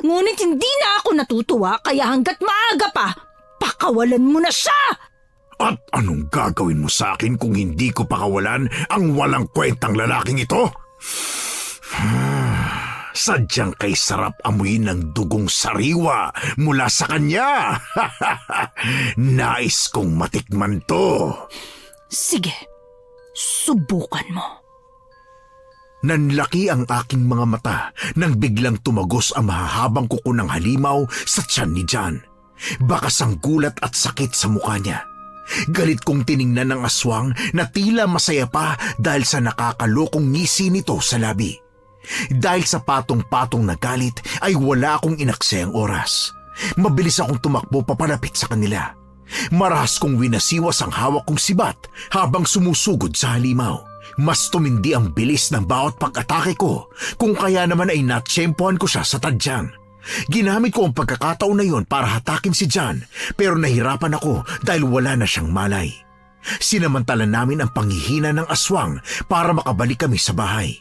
Ngunit hindi na ako natutuwa kaya hanggat maaga pa, pakawalan mo na siya! At anong gagawin mo sa akin kung hindi ko pakawalan ang walang kwentang lalaking ito? Sadyang kay sarap amuyin ng dugong sariwa mula sa kanya. Nais kong matikman to. Sige, subukan mo. Nanlaki ang aking mga mata nang biglang tumagos ang mahahabang kuko ng halimaw sa tiyan ni John. Bakas ang gulat at sakit sa mukha niya. Galit kong tiningnan ng aswang na tila masaya pa dahil sa nakakalokong ngisi nito sa labi. Dahil sa patong-patong na galit ay wala akong inaksayang oras. Mabilis akong tumakbo papalapit sa kanila. Marahas kong winasiwas ang hawak kong sibat habang sumusugod sa halimaw. Mas tumindi ang bilis ng bawat pag-atake ko kung kaya naman ay natsyempohan ko siya sa tadyang. Ginamit ko ang pagkakataon na yon para hatakin si John pero nahirapan ako dahil wala na siyang malay. Sinamantala namin ang panghihina ng aswang para makabalik kami sa bahay.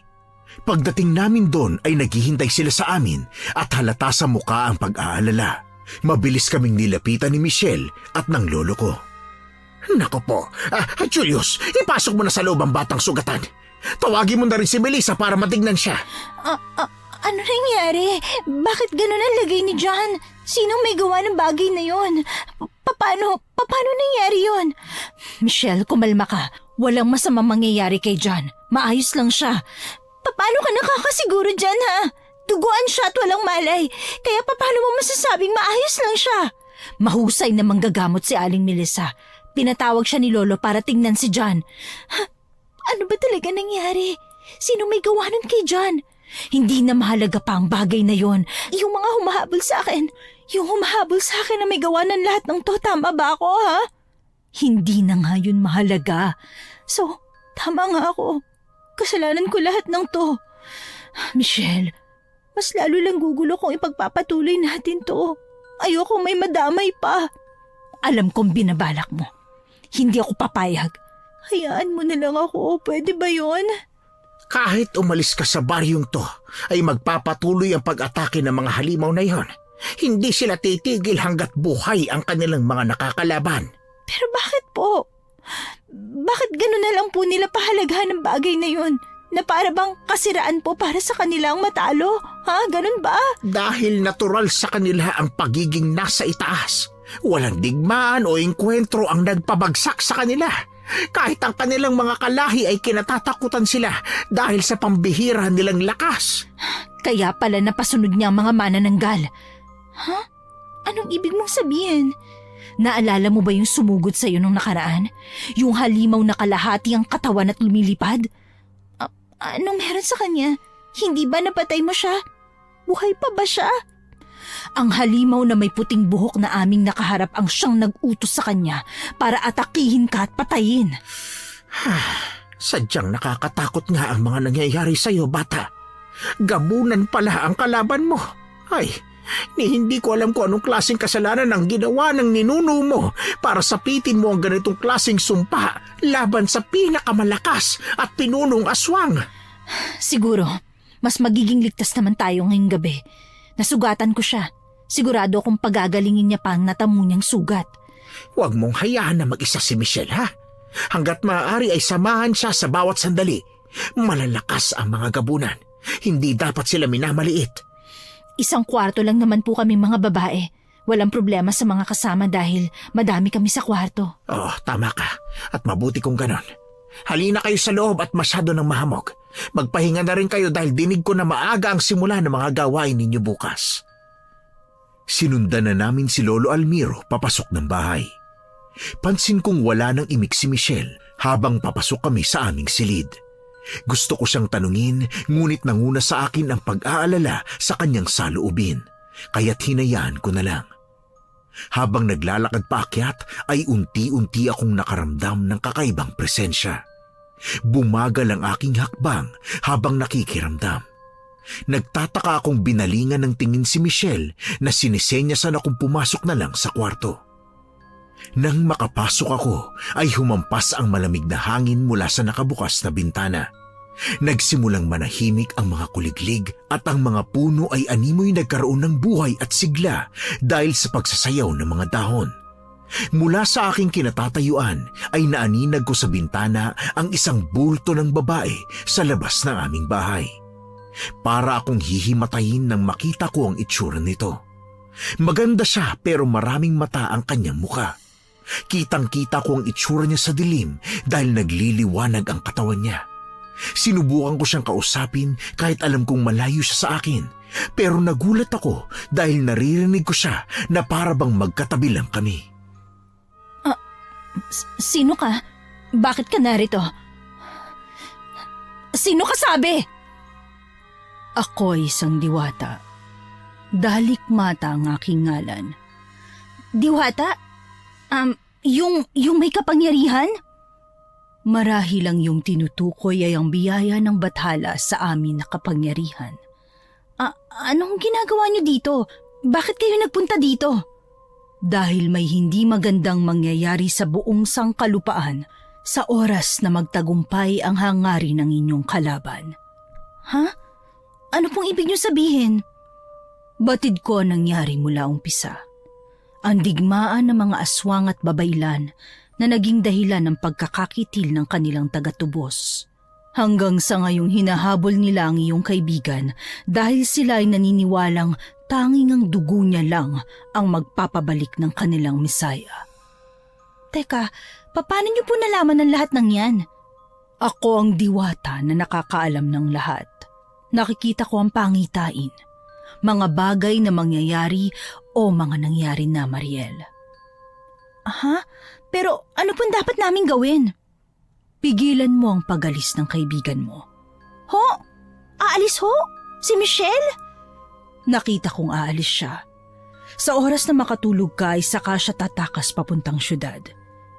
Pagdating namin doon ay naghihintay sila sa amin at halata sa mukha ang pag-aalala. Mabilis kaming nilapitan ni Michelle at ng lolo ko. Nako po, Julius, ipasok mo na sa loob ang batang sugatan. Tawagin mo na rin si Melissa para matignan siya. Ano nangyari? Bakit ganun ang lagay ni John? Sinong may gawa ng bagay na yon? Paano nangyari yon? Michelle, kumalma ka. Walang masamang mangyayari kay John. Maayos lang siya. Paano ka nakakasiguro dyan, ha? Duguan siya at walang malay. Kaya paano mo masasabing maayos lang siya? Mahusay na manggagamot si Aling Melissa. Pinatawag siya ni Lolo para tingnan si John. Ano ba talaga nangyari? Sino may gawa nun kay John? Hindi na mahalaga pa ang bagay na yon. Yung mga humahabol sa akin. Yung humahabol sa akin na may gawa ng lahat ng to. Tama ba ako, ha? Hindi na nga yun mahalaga. So, tama nga ako. Kasalanan ko lahat ng to. Michelle, mas lalo lang gugulo kung ipagpapatuloy natin to. Ayoko may madamay pa. Alam kong binabalak mo. Hindi ako papayag. Hayaan mo na lang ako. Pwede ba yon? Kahit umalis ka sa baryong to, ay magpapatuloy ang pag-atake ng mga halimaw na yon. Hindi sila titigil hanggat buhay ang kanilang mga nakakalaban. Pero bakit po? Bakit gano'n na lang po nila pahalagahan ng bagay na yun? Na para bang kasiraan po para sa kanilang matalo? Ha? Ganun ba? Dahil natural sa kanila ang pagiging nasa itaas. Walang digmaan o engkwentro ang nagpabagsak sa kanila. Kahit ang kanilang mga kalahi ay kinatatakutan sila dahil sa pambihira nilang lakas. Kaya pala napasunod niya ang mga manananggal. Ha? Anong ibig mong sabihin? Naalala mo ba yung sumugod sa'yo nung nakaraan? Yung halimaw na kalahati ang katawan at lumilipad? Anong meron sa kanya? Hindi ba napatay mo siya? Buhay pa ba siya? Ang halimaw na may puting buhok na aming nakaharap ang siyang nag-utos sa kanya para atakihin ka at patayin. Sadyang nakakatakot nga ang mga nangyayari sa'yo, bata. Gabunan pala ang kalaban mo. Ay, hindi ko alam kung anong klaseng kasalanan ang ginawa ng ninuno mo para sapitin mo ang ganitong klaseng sumpa laban sa pinakamalakas at pinunong aswang. Siguro, mas magiging ligtas naman tayo ngayong gabi. Nasugatan ko siya. Sigurado akong pagagalingin niya pa ang natamo niyang sugat. Huwag mong hayaan na mag-isa si Michelle, ha? Hanggat maaari ay samahan siya sa bawat sandali. Malalakas ang mga gabunan. Hindi dapat sila minamaliit. 1 kwarto lang naman po kami mga babae. Walang problema sa mga kasama dahil madami kami sa kwarto. Oh, tama ka. At mabuti kung ganon. Halina kayo sa loob at masyado ng mahamog. Magpahinga na rin kayo dahil dinig ko na maaga ang simula ng mga gawain ninyo bukas. Sinundan na namin si Lolo Almiro papasok ng bahay. Pansin kong wala nang imik si Michelle habang papasok kami sa aming silid. Gusto ko siyang tanungin ngunit nanguna sa akin ang pag-aalala sa kanyang saloobin, kaya't hinayaan ko na lang. Habang naglalakad paakyat ay unti-unti akong nakaramdam ng kakaibang presensya. Bumagal ang aking hakbang habang nakikiramdam. Nagtataka akong binalingan ng tingin si Michelle na sinisenyasan akong pumasok na lang sa kwarto. Nang makapasok ako ay humampas ang malamig na hangin mula sa nakabukas na bintana. Nagsimulang manahimik ang mga kuliglig at ang mga puno ay animoy nagkaroon ng buhay at sigla dahil sa pagsasayaw ng mga dahon. Mula sa aking kinatatayuan ay naaninag ko sa bintana ang isang bulto ng babae sa labas ng aming bahay. Para akong hihimatayin nang makita ko ang itsura nito. Maganda siya pero maraming mata ang kanyang muka. Kitang-kita ko ang itsura niya sa dilim dahil nagliliwanag ang katawan niya. Sinubukan ko siyang kausapin kahit alam kong malayo siya sa akin. Pero nagulat ako dahil naririnig ko siya na para bang magkatabi lang kami. Sino ka? Bakit ka narito? Sino ka sabi? Ako'y isang diwata. Dalikmata ang aking ngalan. Diwata? Yung may kapangyarihan? Marahil ang iyong tinutukoy ay ang biyaya ng bathala sa amin na kapangyarihan. Anong ginagawa niyo dito? Bakit kayo nagpunta dito? Dahil may hindi magandang mangyayari sa buong sangkalupaan sa oras na magtagumpay ang hangarin ng inyong kalaban. Ha? Ano pong ibig niyo sabihin? Batid ko ang nangyari mula umpisa. Ang digmaan ng mga aswang at babaylan na naging dahilan ng pagkakakitil ng kanilang tagatubos. Hanggang sa ngayong hinahabol nila ang iyong kaibigan dahil sila ay naniniwalang tanging ang dugo niya lang ang magpapabalik ng kanilang misaya. Teka, paano niyo po nalaman ang lahat ng yan? Ako ang diwata na nakakaalam ng lahat. Nakikita ko ang pangitain, mga bagay na mangyayari o mga nangyari na, Mariel. Aha? Pero ano pong dapat naming gawin? Pigilan mo ang pag-alis ng kaibigan mo. Ho? Aalis ho? Si Michelle? Nakita kong aalis siya. Sa oras na makatulog ka ay saka siya tatakas papuntang syudad.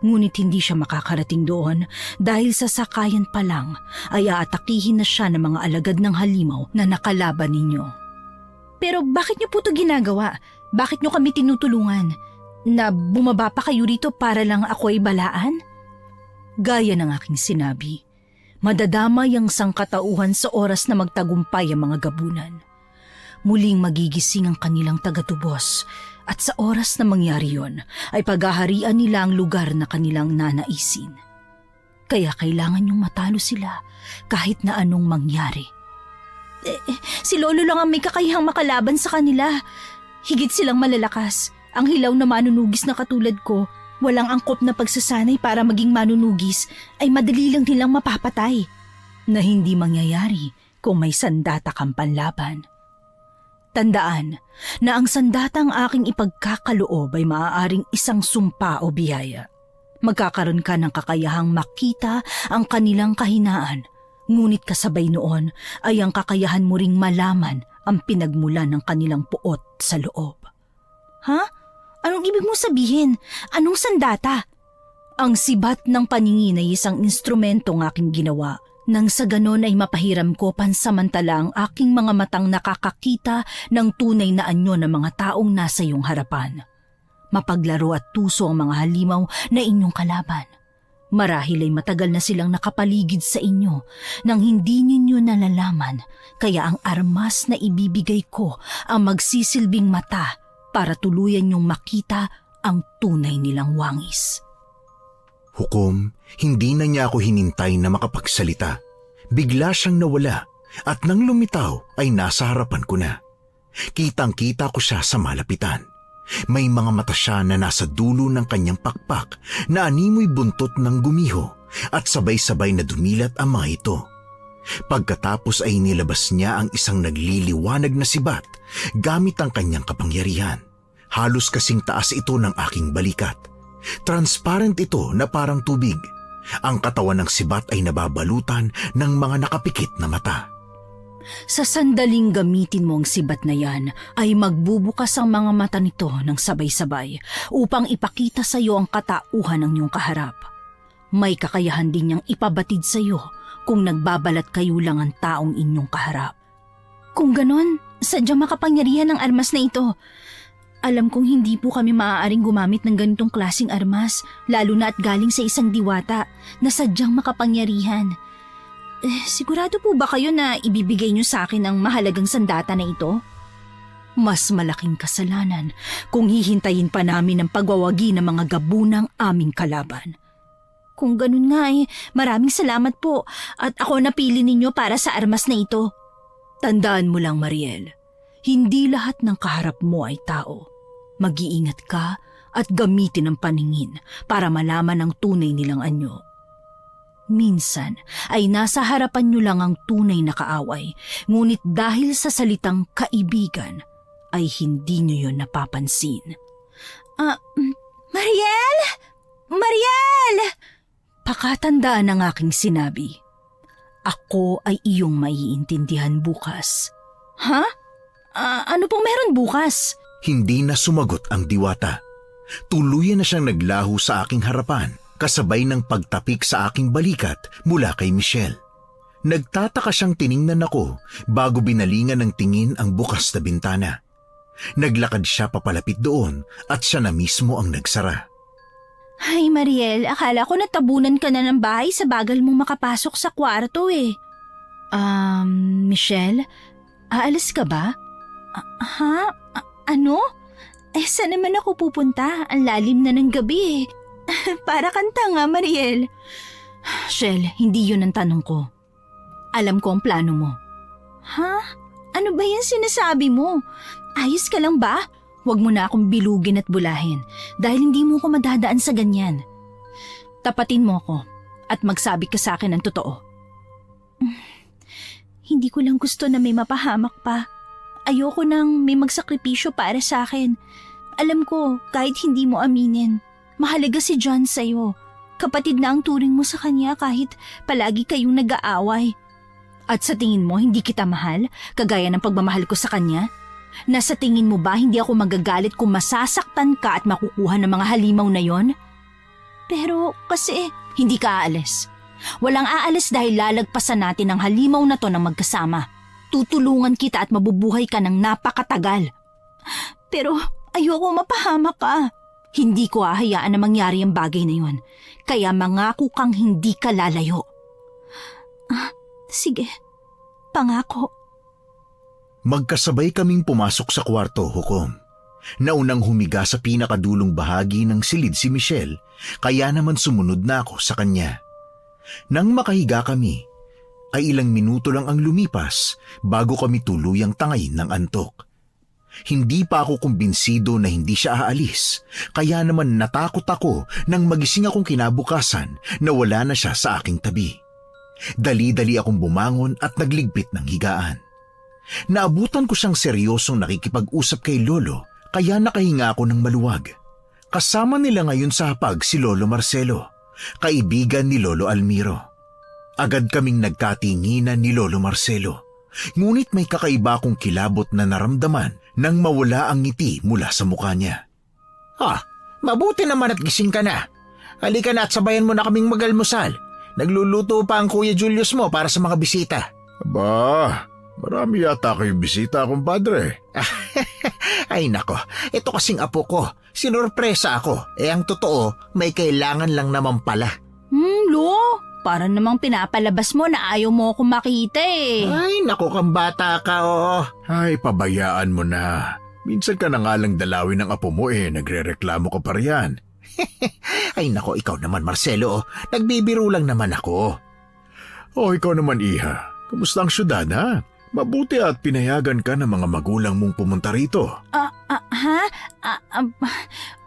Ngunit hindi siya makakarating doon dahil sa sakayan pa lang ay aatakihin na siya ng mga alagad ng halimaw na nakalaban ninyo. Pero bakit niyo po ito ginagawa? Bakit niyo kami tinutulungan? Na bumaba pa kayo rito para lang ako ay balaan? Gaya ng aking sinabi, madadamay ang sangkatauhan sa oras na magtagumpay ang mga gabunan. Muling magigising ang kanilang tagatubos at sa oras na mangyari yon ay paghaharian nila ang lugar na kanilang nanaisin. Kaya kailangan niyong matalo sila kahit na anong mangyari. Si Lolo lang ang may kakayahang makalaban sa kanila. Higit silang malalakas. Ang hilaw na manunugis na katulad ko, walang angkop na pagsasanay para maging manunugis, ay madali lang nilang mapapatay. Na hindi mangyayari kung may sandata kang panlaban. Tandaan na ang sandatang aking ipagkakaloob ay maaaring isang sumpa o biyaya. Magkakaroon ka ng kakayahang makita ang kanilang kahinaan, ngunit kasabay noon ay ang kakayahan mo ring malaman ang pinagmulan ng kanilang puot sa loob. Ha? Anong ibig mong sabihin? Anong sandata? Ang sibat ng paningin ay isang instrumentong aking ginawa nang sa ganon ay mapahiram ko pansamantala ang aking mga matang nakakakita ng tunay na anyo ng mga taong nasa iyong harapan. Mapaglaro at tuso ang mga halimaw na inyong kalaban. Marahil ay matagal na silang nakapaligid sa inyo nang hindi ninyo nalalaman, kaya ang armas na ibibigay ko ang magsisilbing mata para tuluyan niyong makita ang tunay nilang wangis. Hukom, hindi na niya ako hinintay na makapagsalita. Bigla siyang nawala at nang lumitaw ay nasa harapan ko na. Kitang-kita ko siya sa malapitan. May mga mata siya na nasa dulo ng kanyang pakpak na animoy buntot ng gumiho at sabay-sabay na dumilat ang mga ito. Pagkatapos ay nilabas niya ang isang nagliliwanag na sibat gamit ang kanyang kapangyarihan. Halos kasing taas ito ng aking balikat. Transparent ito na parang tubig. Ang katawan ng sibat ay nababalutan ng mga nakapikit na mata. Sa sandaling gamitin mo ang sibat na yan, ay magbubukas ang mga mata nito ng sabay-sabay upang ipakita sa iyo ang katauhan ng iyong kaharap. May kakayahan din niyang ipabatid sa iyo kung nagbabalat kayo lang ang taong inyong kaharap. Kung ganon, sadyang makapangyarihan ng armas na ito. Alam kong hindi po kami maaaring gumamit ng ganitong klaseng armas, lalo na at galing sa isang diwata na sadyang makapangyarihan. Sigurado po ba kayo na ibibigay niyo sa akin ang mahalagang sandata na ito? Mas malaking kasalanan kung hihintayin pa namin ang pagwawagi ng mga gabunang aming kalaban. Kung ganun nga maraming salamat po at ako napili ninyo para sa armas na ito. Tandaan mo lang, Mariel, hindi lahat ng kaharap mo ay tao. Mag-iingat ka at gamitin ang paningin para malaman ang tunay nilang anyo. Minsan ay nasa harapan nyo lang ang tunay na kaaway, ngunit dahil sa salitang kaibigan ay hindi nyo yun napapansin. Mariel! Mariel! Pakatandaan ang aking sinabi. Ako ay iyong maiintindihan bukas. Ha? Ano pong meron bukas? Hindi na sumagot ang diwata. Tuluyan na siyang naglaho sa aking harapan kasabay ng pagtapik sa aking balikat mula kay Michelle. Nagtataka siyang tiningnan ako bago binalingan ng tingin ang bukas na bintana. Naglakad siya papalapit doon at siya na mismo ang nagsara. Ay, Mariel, akala ko natabunan ka na ng bahay sa bagal mong makapasok sa kwarto eh. Michelle, aalis ka ba? Ano? Saan naman ako pupunta? Ang lalim na ng gabi eh. Para kang tanga, Mariel. Shell, hindi yun ang tanong ko. Alam ko ang plano mo. Ha? Ano ba yan sinasabi mo? Ayos ka lang ba? Huwag mo na akong bilugin at bulahin dahil hindi mo ko madadaan sa ganyan. Tapatin mo ako at magsabi ka sa akin ng totoo. Hindi ko lang gusto na may mapahamak pa. Ayoko nang may magsakripisyo para sa akin. Alam ko, kahit hindi mo aminin, mahalaga si John sa'yo. Kapatid na ang turing mo sa kanya kahit palagi kayong nag-aaway. At sa tingin mo, hindi kita mahal, kagaya ng pagmamahal ko sa kanya? Nasa tingin mo ba hindi ako magagalit kung masasaktan ka at makukuha ng mga halimaw na yon? Pero kasi... Hindi ka aalis. Walang aalis dahil lalagpasan natin ang halimaw na to ng magkasama. Tutulungan kita at mabubuhay ka ng napakatagal. Pero ayoko mapahamak ka. Hindi ko hahayaan na mangyari ang bagay na yon. Kaya mangako kang hindi ka lalayo. Sige, pangako. Magkasabay kaming pumasok sa kwarto, Hukom. Naunang humiga sa pinakadulong bahagi ng silid si Michelle, kaya naman sumunod na ako sa kanya. Nang makahiga kami, ay ilang minuto lang ang lumipas bago kami tuluyang tangayin ng antok. Hindi pa ako kumbinsido na hindi siya aalis, kaya naman natakot ako nang magising akong kinabukasan na wala na siya sa aking tabi. Dali-dali akong bumangon at nagligpit ng higaan. Naabutan ko siyang seryosong nakikipag-usap kay Lolo, kaya nakahinga ako ng maluwag. Kasama nila ngayon sa hapag si Lolo Marcelo, kaibigan ni Lolo Almiro. Agad kaming nagkatinginan ni Lolo Marcelo, ngunit may kakaiba akong kilabot na naramdaman nang mawala ang ngiti mula sa mukha niya. Mabuti naman at gising ka na. Halika na at sabayan mo na kaming magalmusal. Nagluluto pa ang Kuya Julius mo para sa mga bisita. Aba, marami yata kayong bisita, kumpadre. Ay nako, ito kasing apo ko. Sinurpresa ako. Ang totoo, may kailangan lang naman pala. Lo, para namang pinapalabas mo na ayaw mo akong makita eh. Ay nako, kang bata ka oh. Ay, pabayaan mo na. Minsan ka na nga lang dalawin ng apo mo nagre-reklamo ka pa riyan. Ay nako, ikaw naman Marcelo, nagbibiro lang naman ako. Ikaw naman Iha. Kumusta ang syudad ha? Mabuti at pinayagan ka ng mga magulang mong pumunta rito.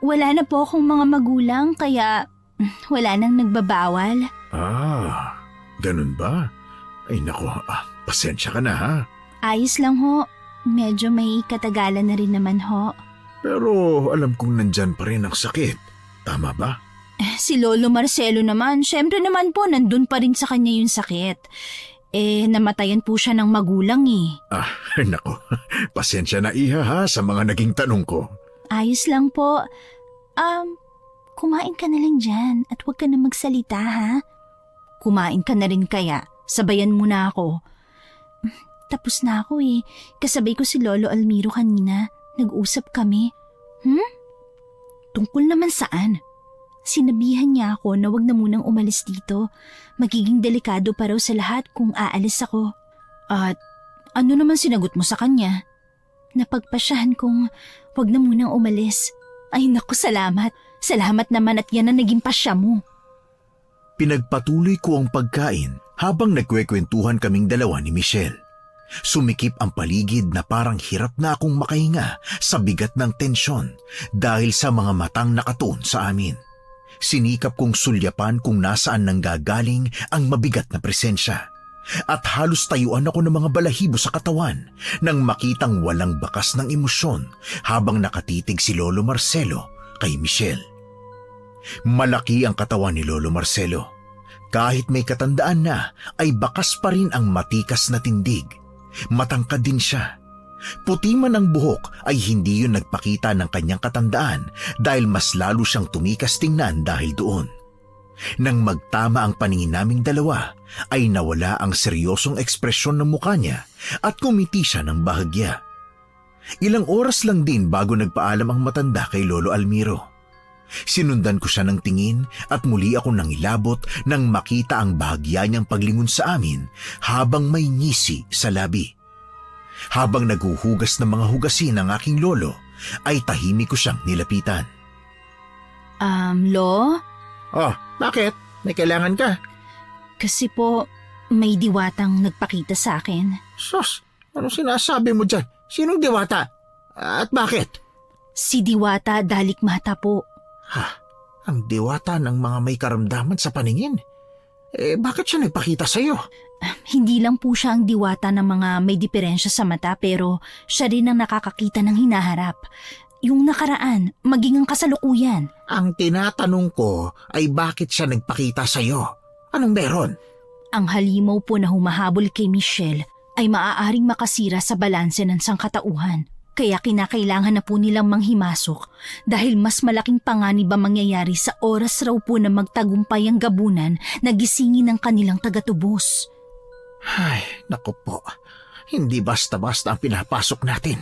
Wala na po akong mga magulang kaya wala nang nagbabawal. Ganun ba? Ay nako, pasensya ka na ha. Ayos lang ho. Medyo may katagalan na rin naman ho. Pero alam kong nandyan pa rin ang sakit. Tama ba? Si Lolo Marcelo naman, syempre naman po nandun pa rin sa kanya yung sakit. Namatayan po siya ng magulang eh. Nako, pasensya na Iha ha sa mga naging tanong ko. Ayos lang po. Kumain ka na lang dyan at huwag ka na magsalita ha. Kumain ka na rin kaya, sabayan mo na ako. Tapos na ako eh. Kasabay ko si Lolo Almiro kanina. Nag-usap kami. Tungkol naman saan? Sinabihan niya ako na wag na munang umalis dito. Magiging delikado pa raw sa lahat kung aalis ako. At ano naman sinagot mo sa kanya? Napagpasyahan kong wag na munang umalis. Ay naku, salamat. Salamat naman at yan ang naging pasya mo. Pinagpatuloy ko ang pagkain habang nagkwekwentuhan kaming dalawa ni Michelle. Sumikip ang paligid na parang hirap na akong makahinga sa bigat ng tensyon dahil sa mga matang nakatuon sa amin. Sinikap kong sulyapan kung nasaan nanggagaling ang mabigat na presensya. At halos tayuan ako ng mga balahibo sa katawan nang makitang walang bakas ng emosyon habang nakatitig si Lolo Marcelo kay Michelle. Malaki ang katawan ni Lolo Marcelo. Kahit may katandaan na ay bakas pa rin ang matikas na tindig. Matangkad din siya. Puti man ang buhok ay hindi yun nagpakita ng kanyang katandaan dahil mas lalo siyang tumikas tingnan dahil doon. Nang magtama ang paningin naming dalawa, ay nawala ang seryosong ekspresyon ng mukha niya at kumiti siya ng bahagya. Ilang oras lang din bago nagpaalam ang matanda kay Lolo Almiro. Sinundan ko siya ng tingin at muli ako nang ilabot nang makita ang bahagya niyang paglingon sa amin habang may ngisi sa labi. Habang naghuhugas ng mga hugasin ng aking lolo, ay tahimik ko siyang nilapitan. Lo? Oh, bakit? May kailangan ka? Kasi po, may diwatang nagpakita sa akin. Sus, anong sinasabi mo dyan? Sinong diwata? At bakit? Si Diwata Dalikmata po. Ha, ang diwata ng mga may karamdaman sa paningin. Bakit siya nagpakita sa'yo? Hindi lang po siya ang diwata ng mga may diferensya sa mata pero siya rin ang nakakakita ng hinaharap. Yung nakaraan, maging ang kasalukuyan. Ang tinatanong ko ay bakit siya nagpakita sa'yo? Anong meron? Ang halimaw po na humahabol kay Michelle ay maaaring makasira sa balanse ng sangkatauhan. Kaya kinakailangan na po nilang manghimasok dahil mas malaking panganib ang mangyayari sa oras raw po na magtagumpay ang gabunan na gisingin ng kanilang tagatubos. Ay, naku po. Hindi basta-basta ang pinapasok natin.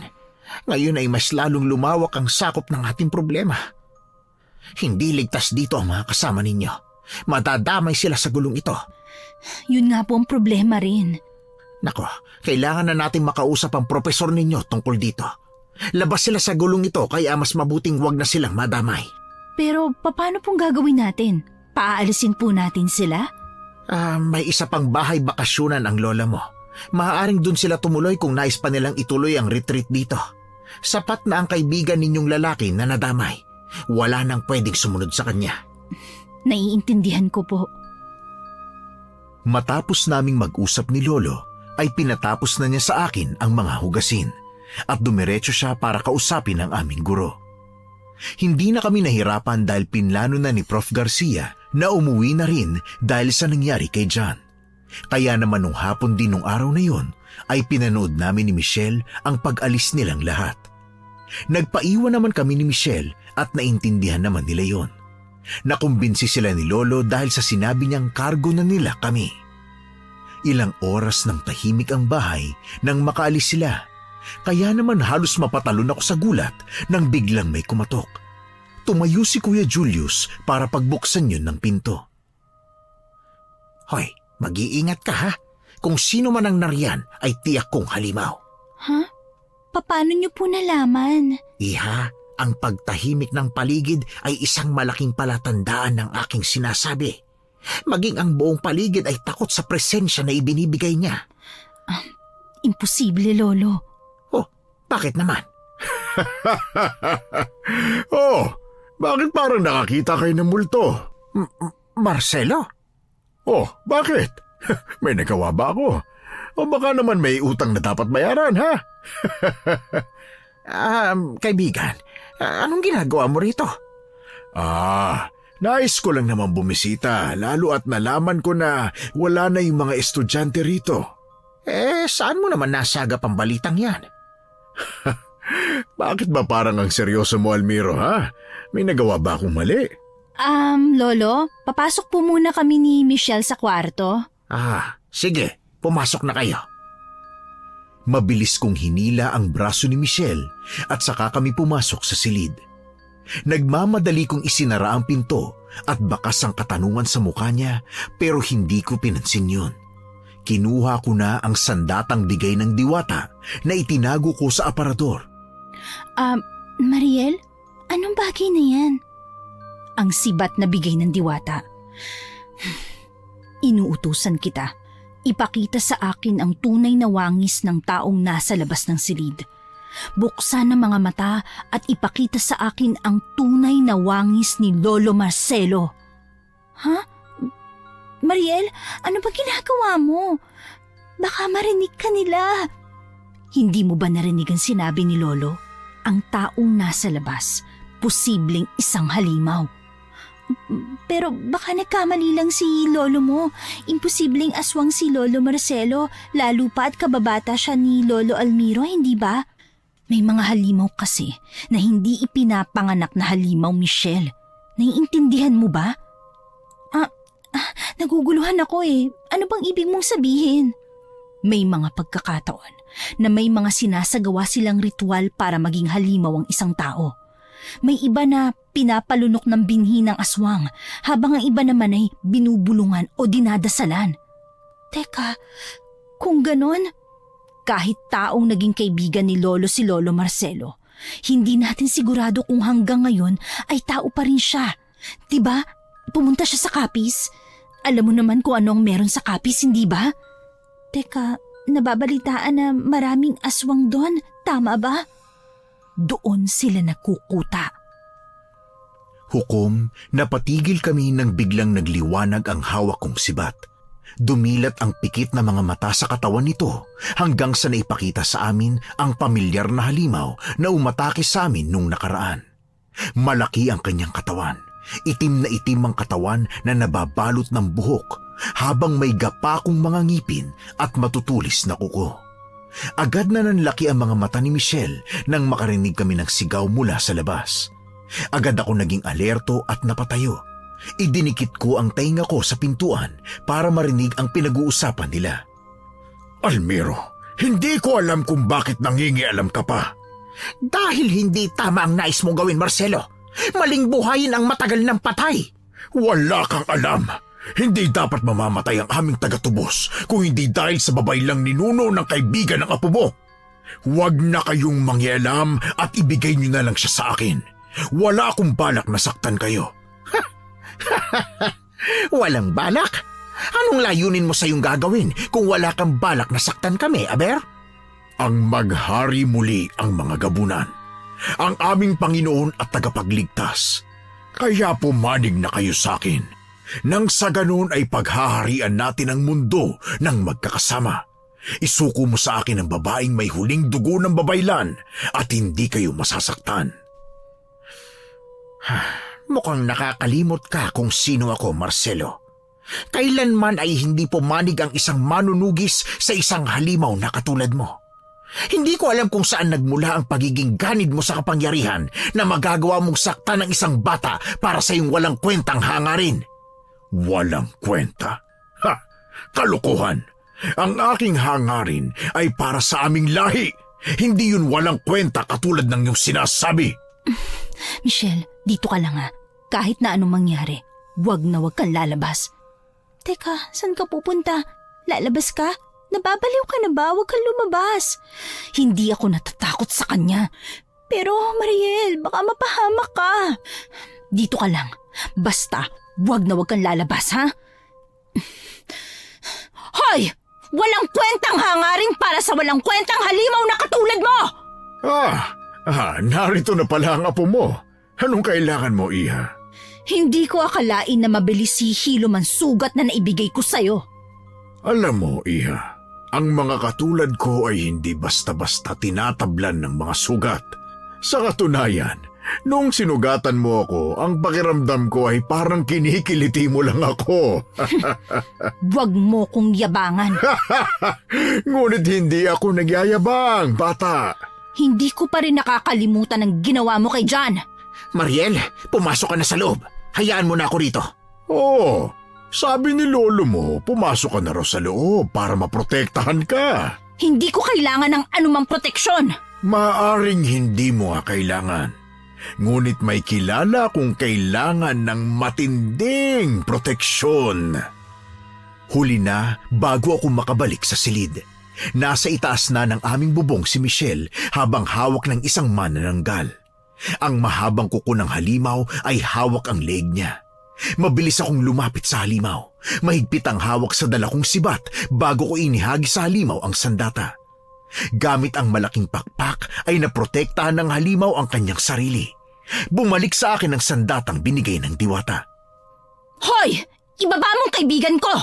Ngayon ay mas lalong lumawak ang sakop ng ating problema. Hindi ligtas dito ang mga kasama ninyo. Madadamay sila sa gulong ito. Yun nga po ang problema rin. Nako, kailangan na natin makausap ang profesor ninyo tungkol dito. Labas sila sa gulong ito kaya mas mabuting wag na silang madamay. Pero paano pong gagawin natin? Paaalisin po natin sila? May isa pang bahay bakasyonan ang lola mo. Maaaring dun sila tumuloy kung nais pa nilang ituloy ang retreat dito. Sapat na ang kaibigan ninyong lalaki na nadamay. Wala nang pwedeng sumunod sa kanya. Naiintindihan ko po. Matapos naming mag-usap ni Lolo, ay pinatapos na niya sa akin ang mga hugasin at dumiretso siya para kausapin ang aming guro. Hindi na kami nahirapan dahil pinlano na ni Prof. Garcia na umuwi na rin dahil sa nangyari kay John. Kaya naman nung hapon din nung araw na yon ay pinanood namin ni Michelle ang pag-alis nilang lahat. Nagpaiwan naman kami ni Michelle at naintindihan naman nila yon. Nakumbinsi sila ni Lolo dahil sa sinabi niyang kargo na nila kami. Ilang oras nang tahimik ang bahay nang makaalis sila. Kaya naman halos mapatalon ako sa gulat nang biglang may kumatok. Tumayo si Kuya Julius para pagbuksan yun ng pinto. Hoy, mag-iingat ka ha. Kung sino man ang nariyan ay tiyak kong halimaw. Ha? Paano niyo po nalaman? Iha, ang pagtahimik ng paligid ay isang malaking palatandaan ng aking sinasabi. Maging ang buong paligid ay takot sa presensya na ibinibigay niya. Imposible, Lolo. Oh, bakit naman? Oh, bakit parang nakakita kayo ng multo? Marcelo? Oh, bakit? May nagawa ba ako? O baka naman may utang na dapat bayaran, ha? Kaibigan, anong ginagawa mo rito? Nais ko lang naman bumisita, lalo at nalaman ko na wala na yung mga estudyante rito. Saan mo naman nasagap ang balitang yan? Bakit ba parang ang seryoso mo, Almiro, ha? May nagawa ba akong mali? Lolo, papasok po muna kami ni Michelle sa kwarto. Sige, pumasok na kayo. Mabilis kong hinila ang braso ni Michelle at saka kami pumasok sa silid. Nagmamadali kong isinara ang pinto at bakas ang katanungan sa mukha niya pero hindi ko pinansin yun. Kinuha ko na ang sandatang bigay ng diwata na itinago ko sa aparador. Mariel, anong bagay na yan? Ang sibat na bigay ng diwata. Inuutusan kita. Ipakita sa akin ang tunay na wangis ng taong nasa labas ng silid. Buksan ang mga mata at ipakita sa akin ang tunay na wangis ni Lolo Marcelo. Ha? Mariel, ano ba ginagawa mo? Baka marinig ka nila. Hindi mo ba narinig ang sinabi ni Lolo? Ang taong nasa labas, posibleng isang halimaw. Pero baka nagkamali lang si Lolo mo. Imposibleng aswang si Lolo Marcelo, lalo pa at kababata siya ni Lolo Almiro, hindi ba? May mga halimaw kasi na hindi ipinapanganak na halimaw, Michelle. Naiintindihan mo ba? Naguguluhan ako eh. Ano bang ibig mong sabihin? May mga pagkakataon na may mga sinasagawa silang ritual para maging halimaw ang isang tao. May iba na pinapalunok ng binhi ng aswang habang ang iba naman ay binubulungan o dinadasalan. Teka, kung ganon, Kahit taong naging kaibigan ni Lolo si Lolo Marcelo, hindi natin sigurado kung hanggang ngayon ay tao pa rin siya. Diba? Pumunta siya sa Capiz. Alam mo naman kung ano ang meron sa Capiz, hindi ba? teka, nababalitaan na maraming aswang doon. Tama ba? Doon sila nagkukuta. Hukom, napatigil kami nang biglang nagliwanag ang hawak kong sibat. Dumilat ang pikit na mga mata sa katawan nito hanggang sa naipakita sa amin ang pamilyar na halimaw na umatake sa amin nung nakaraan. Malaki ang kanyang katawan. Itim na itim ang katawan na nababalot ng buhok habang may gapakong mga ngipin at matutulis na kuko. Agad na nanlaki ang mga mata ni Michelle nang makarinig kami ng sigaw mula sa labas. Agad ako naging alerto at napatayo. Idinikit ko ang tainga ko sa pintuan para marinig ang pinag-uusapan nila. Almiro, hindi ko alam kung bakit nangingialam ka pa. Dahil hindi tama ang nais mong gawin, Marcelo. Maling buhayin ang matagal ng patay. Wala kang alam. Hindi dapat mamamatay ang aming tagatubos kung hindi dahil sa babay lang ninuno ng kaibigan ng apo mo. Huwag na kayong mangyalam at ibigay niyo na lang siya sa akin. Wala akong balak na saktan kayo. Walang balak? Anong layunin mo sa iyong gagawin kung wala kang balak na saktan kami, Aber? Ang maghari muli ang mga gabunan. Ang aming Panginoon at tagapagligtas. Kaya pumanig na kayo sa akin. Nang sa ganun ay paghaharian natin ang mundo ng magkakasama. Isuko mo sa akin ang babaeng may huling dugo ng babaylan at hindi kayo masasaktan. Mukhang nakakalimot ka kung sino ako, Marcelo. Kailanman ay hindi pumanig ang isang manunugis sa isang halimaw na katulad mo. Hindi ko alam kung saan nagmula ang pagiging ganid mo sa kapangyarihan na magagawa mong saktan ng isang bata para sa iyong walang kwentang hangarin. Walang kwenta? Ha! Kalokohan! Ang aking hangarin ay para sa aming lahi. Hindi yun walang kwenta katulad ng iyong sinasabi. Michelle, dito ka lang ha. Kahit na anong mangyari, wag kang lalabas. Teka, saan ka pupunta? Lalabas ka? Nababaliw ka na ba? Huwag kang lumabas. Hindi ako natatakot sa kanya. Pero Mariel, baka mapahamak ka. Dito ka lang. Basta, wag kang lalabas, ha? Hoy! Walang kwentang hangarin para sa walang kwentang halimaw na katulad mo! Narito na pala ang apo mo. Anong kailangan mo, Iha? Hindi ko akalain na mabilis hihilo man sugat na naibigay ko sa'yo. Alam mo, Iha, ang mga katulad ko ay hindi basta-basta tinatablan ng mga sugat. Sa katunayan, nung sinugatan mo ako, ang pakiramdam ko ay parang kinikiliti mo lang ako. Wag mo kong yabangan. Ngunit hindi ako nagyayabang, bata. Hindi ko pa rin nakakalimutan ang ginawa mo kay John. Mariel, pumasok ka na sa loob. Hayaan mo na ako rito. Oo, sabi ni lolo mo, pumasok ka na raw sa loob para maprotektahan ka. Hindi ko kailangan ng anumang proteksyon. Maaring hindi mo kailangan. Ngunit may kilala kung kailangan ng matinding proteksyon. Huli na bago ako makabalik sa silid. Nasa itaas na ng aming bubong si Michelle habang hawak ng isang manananggal. Ang mahabang kuko ng halimaw ay hawak ang leeg niya. Mabilis akong lumapit sa halimaw. Mahigpit ang hawak sa dala kong sibat bago ko inihagi sa halimaw ang sandata. Gamit ang malaking pakpak ay naprotektahan ng halimaw ang kanyang sarili. Bumalik sa akin ang sandatang binigay ng diwata. Hoy! Ibaba mong kaibigan ko!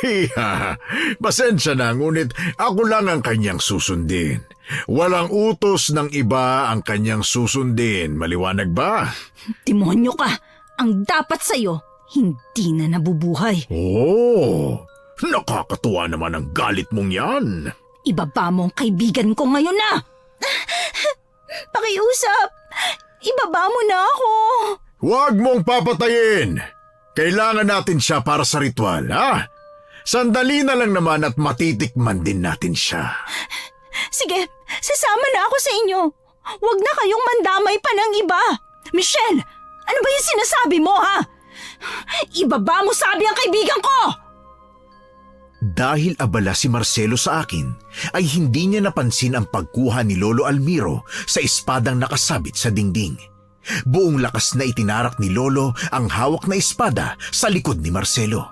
Hiha, pasensya na ngunit ako lang ang kanyang susundin. Walang utos ng iba ang kanyang susundin, maliwanag ba? Demonyo ka! Ang dapat sa'yo, hindi na nabubuhay. Oh, nakakatuwa naman ang galit mong yan. Ibaba mo ang kaibigan ko ngayon na! Pakiusap! Ibaba mo na ako! Huwag mong papatayin! Kailangan natin siya para sa ritual, ha? Sandali na lang naman at matitikman din natin siya. Sige, sasama na ako sa inyo. Huwag na kayong mandamay pa ng iba. Michelle, ano ba yung sinasabi mo, ha? Ibaba mo sabi ang kaibigan ko! Dahil abala si Marcelo sa akin, ay hindi niya napansin ang pagkuha ni Lolo Almiro sa espadang nakasabit sa dingding. Buong lakas na itinarak ni Lolo ang hawak na espada sa likod ni Marcelo.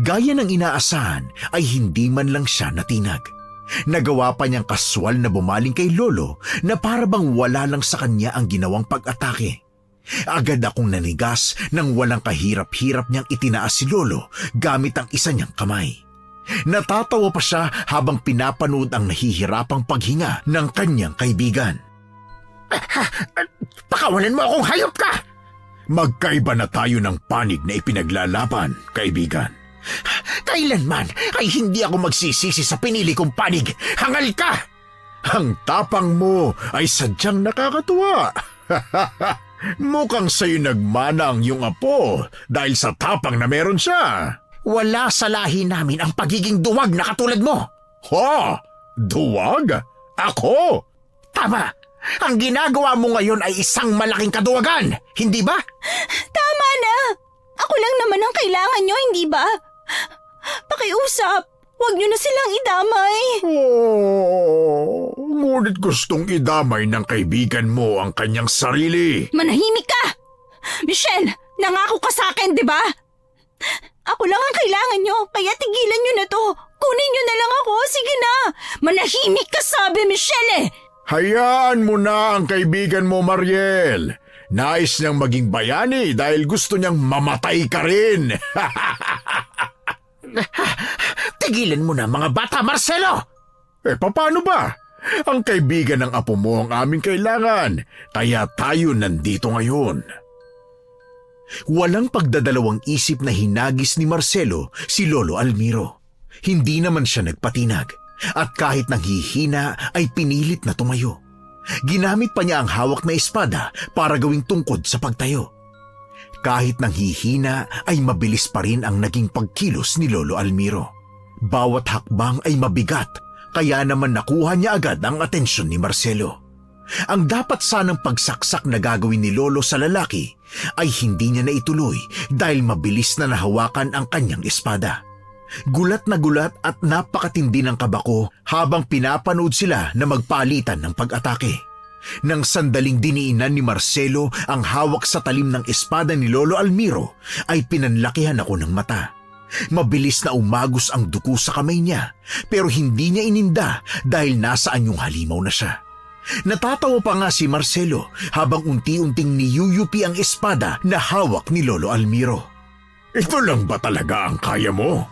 Gaya ng inaasahan ay hindi man lang siya natinag. Nagawa pa niyang kaswal na bumaling kay Lolo na parabang wala lang sa kanya ang ginawang pag-atake. Agad akong nanigas nang walang kahirap-hirap niyang itinaas si Lolo gamit ang isa niyang kamay. Natatawa pa siya habang pinapanood ang nahihirapang paghinga ng kanyang kaibigan. Pakawalan mo akong hayop ka! Magkaiba na tayo ng panig na ipinaglalaban, kaibigan. Kailanman ay hindi ako magsisisi sa pinili kong panig. Hangal ka! Ang tapang mo ay sadyang nakakatuwa. Mukhang sa'yo nagmana ang iyong apo dahil sa tapang na meron siya. Wala sa lahi namin ang pagiging duwag na katulad mo. Ha? Duwag? Ako? Tama! Ang ginagawa mo ngayon ay isang malaking kaduwagan, hindi ba? Tama na! Ako lang naman ang kailangan nyo, hindi ba? Pakiusap, huwag nyo na silang idamay. Oh, ngunit gustong idamay ng kaibigan mo ang kanyang sarili. Manahimik ka! Michelle, nangako ka sa akin, di ba? Ako lang ang kailangan nyo, kaya tigilan nyo na to. Kunin nyo na lang ako, sige na. Manahimik ka sabi, Michelle eh. Hayaan mo na ang kaibigan mo, Mariel. Nais niyang maging bayani dahil gusto niyang mamatay ka rin. Tigilan mo na mga bata, Marcelo! Paano ba? Ang kaibigan ng apo mo ang aming kailangan, kaya tayo nandito ngayon. Walang pagdadalawang isip na hinagis ni Marcelo si Lolo Almiro. Hindi naman siya nagpatinag at kahit nanghihina ay pinilit na tumayo. Ginamit pa niya ang hawak na espada para gawing tungkod sa pagtayo. Kahit nanghihina ay mabilis pa rin ang naging pagkilos ni Lolo Almiro. Bawat hakbang ay mabigat kaya naman nakuha niya agad ang atensyon ni Marcelo. Ang dapat sanang pagsaksak na gagawin ni Lolo sa lalaki ay hindi niya naituloy dahil mabilis na nahawakan ang kanyang espada. Gulat na gulat at napakatindi ng kabako habang pinapanood sila na magpalitan ng pag-atake. Nang sandaling diniinan ni Marcelo ang hawak sa talim ng espada ni Lolo Almiro ay pinanlakihan ako ng mata. Mabilis na umagos ang dugo sa kamay niya pero hindi niya ininda dahil nasaan yung halimaw na siya. Natatawa pa nga si Marcelo habang unti-unting niyuyupi ang espada na hawak ni Lolo Almiro. Ito lang ba talaga ang kaya mo?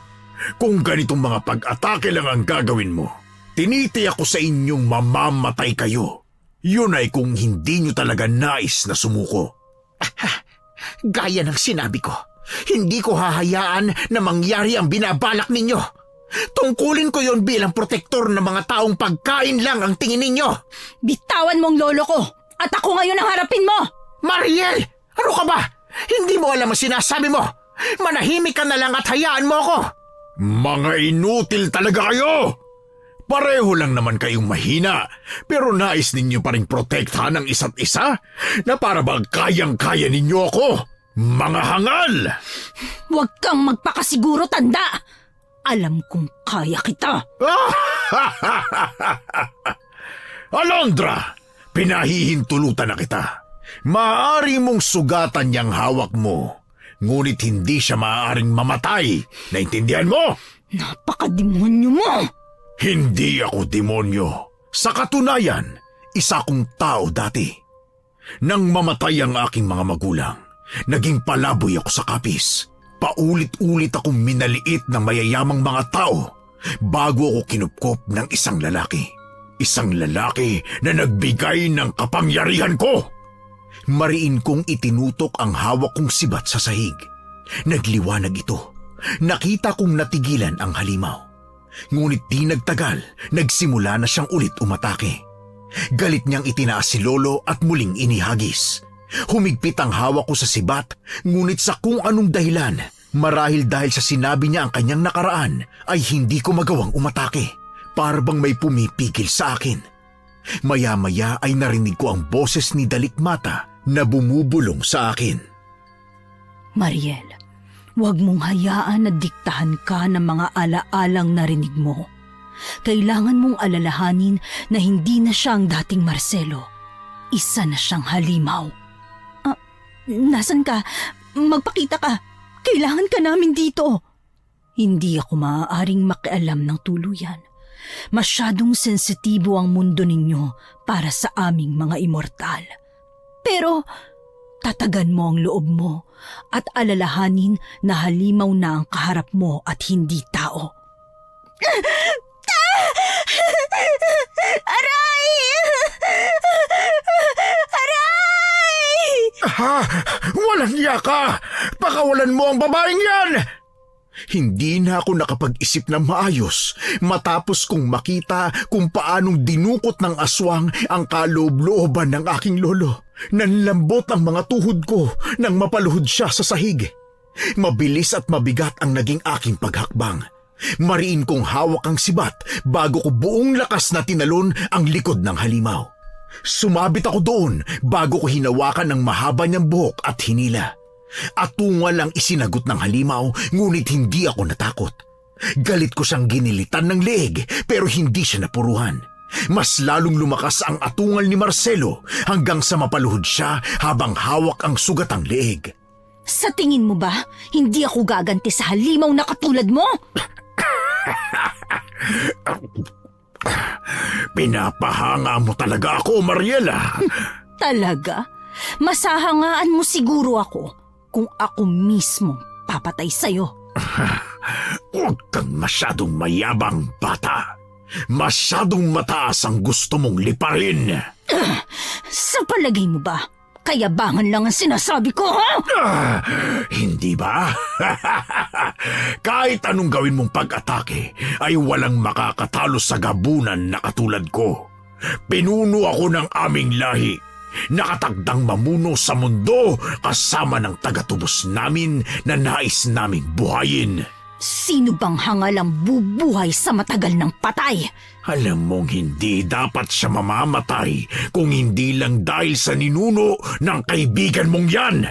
Kung ganitong mga pag-atake lang ang gagawin mo, tinitiyak ko sa inyong mamamatay kayo. Yun ay kung hindi nyo talaga nais na sumuko. Gaya ng sinabi ko, hindi ko hahayaan na mangyari ang binabalak ninyo. Tungkulin ko yon bilang protektor ng mga taong pagkain lang ang tingin ninyo. Bitawan mong lolo ko at ako ngayon ang harapin mo. Mariel! Ano ka ba? Hindi mo alam ang sinasabi mo. Manahimik ka na lang at hayaan mo ako. Mga inutil talaga kayo! Pareho lang naman kayong mahina, pero nais ninyo pa rin protektahan ang isa't isa na para bang kayang-kaya ninyo ako. Mga hangal! Huwag kang magpakasiguro, tanda. Alam kong kaya kita. Alondra, pinahihintulutan na kita. Maaari mong sugatan niyang hawak mo, ngunit hindi siya maaaring mamatay. Naintindihan mo? Napakademonyo mo! Hindi ako demonyo. Sa katunayan, isa kong tao dati. Nang mamatay ang aking mga magulang, naging palaboy ako sa kapis. Paulit-ulit akong minaliit ng mayayamang mga tao bago ako kinupkop ng isang lalaki. Isang lalaki na nagbigay ng kapangyarihan ko. Mariin kong itinutok ang hawak kong sibat sa sahig. Nagliwanag ito. Nakita kong natigilan ang halimaw. Ngunit di nagtagal, nagsimula na siyang ulit umatake. Galit niyang itinaas si Lolo at muling inihagis. Humigpit ang hawak ko sa sibat, ngunit sa kung anong dahilan, marahil dahil sa sinabi niya ang kanyang nakaraan, ay hindi ko magawang umatake. Para bang may pumipigil sa akin. Maya-maya ay narinig ko ang boses ni Dalikmata na bumubulong sa akin. Mariel, huwag mong hayaan na diktahan ka ng mga alaalang narinig mo. Kailangan mong alalahanin na hindi na siya ang dating Marcelo. Isa na siyang halimaw. Nasaan ka? Magpakita ka. Kailangan ka namin dito. Hindi ako maaaring makialam ng tuluyan. Masyadong sensitibo ang mundo ninyo para sa aming mga immortal. Pero, Tatagan mo ang loob mo at alalahanin na halimaw na ang kaharap mo at hindi tao. Aray! Aray! Ha? Walang iya ka! Pakawalan mo ang babaeng yan! Hindi na ako nakapag-isip ng maayos matapos kong makita kung paanong dinukot ng aswang ang kaloob-looban ng aking lolo. Nanlambot ang mga tuhod ko nang mapaluhod siya sa sahig. Mabilis at mabigat ang naging aking paghakbang. Mariin kong hawak ang sibat bago ko buong lakas na tinalon ang likod ng halimaw. Sumabit ako doon bago ko hinawakan ang mahaba niyang buhok at hinila. Atungal ang isinagot ng halimaw, ngunit hindi ako natakot. Galit ko siyang ginilitan ng leeg pero hindi siya napuruhan. Mas lalong lumakas ang atungal ni Marcelo hanggang sa mapaluhod siya habang hawak ang sugatang leeg. Sa tingin mo ba, hindi ako gaganti sa halimaw na katulad mo? Pinapahanga mo talaga ako, Mariela. Talaga? Masahangaan mo siguro ako kung ako mismo papatay sa'yo. Huwag kang masyadong mayabang, bata. Masyadong mataas ang gusto mong liparin. Sa palagay mo ba, kayabangan lang ang sinasabi ko, ha? Hindi ba? Kahit anong gawin mong pag-atake, ay walang makakatalo sa gabunan na katulad ko. Pinuno ako ng aming lahi. Nakatagdang mamuno sa mundo kasama ng tagatubos namin na nais naming buhayin. Sino bang hangal ang bubuhay sa matagal ng patay? Alam mong hindi dapat siya mamamatay kung hindi lang dahil sa ninuno ng kaibigan mong yan.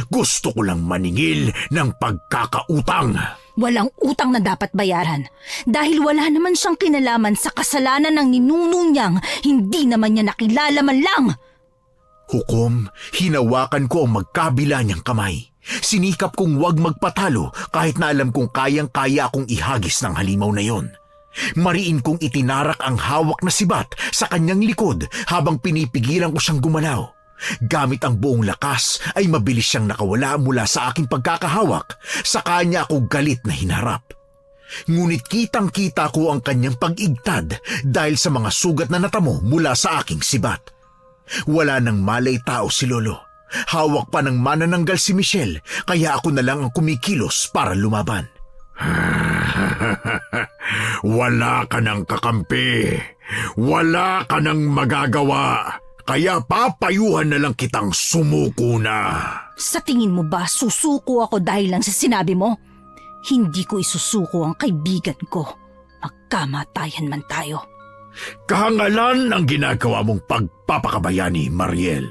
Gusto ko lang maningil ng pagkakautang. Walang utang na dapat bayaran. Dahil wala naman siyang kinalaman sa kasalanan ng ninuno niyang hindi naman niya nakilala man lang. Hukom, hinawakan ko ang magkabila niyang kamay. Sinikap kong huwag magpatalo kahit na alam kong kayang-kaya akong ihagis ng halimaw na yon. Mariin kong itinarak ang hawak na sibat sa kanyang likod habang pinipigilan ko siyang gumalaw. Gamit ang buong lakas ay mabilis siyang nakawala mula sa aking pagkakahawak, sa kanya ako galit na hinarap. Ngunit kitang-kita ko ang kanyang pag-igtad dahil sa mga sugat na natamo mula sa aking sibat. Wala nang malay tao si Lolo. Hawak pa ng manananggal si Michelle, kaya ako na lang ang kumikilos para lumaban. Wala ka ng kakampi. Wala ka ng magagawa. Kaya papayuhan na lang kitang sumuko na. Sa tingin mo ba susuko ako dahil lang sa sinabi mo? Hindi ko isusuko ang kaibigan ko. Magkamatayan man tayo. Kahangalan ang ginagawa mong pagpapakabayani, Mariel.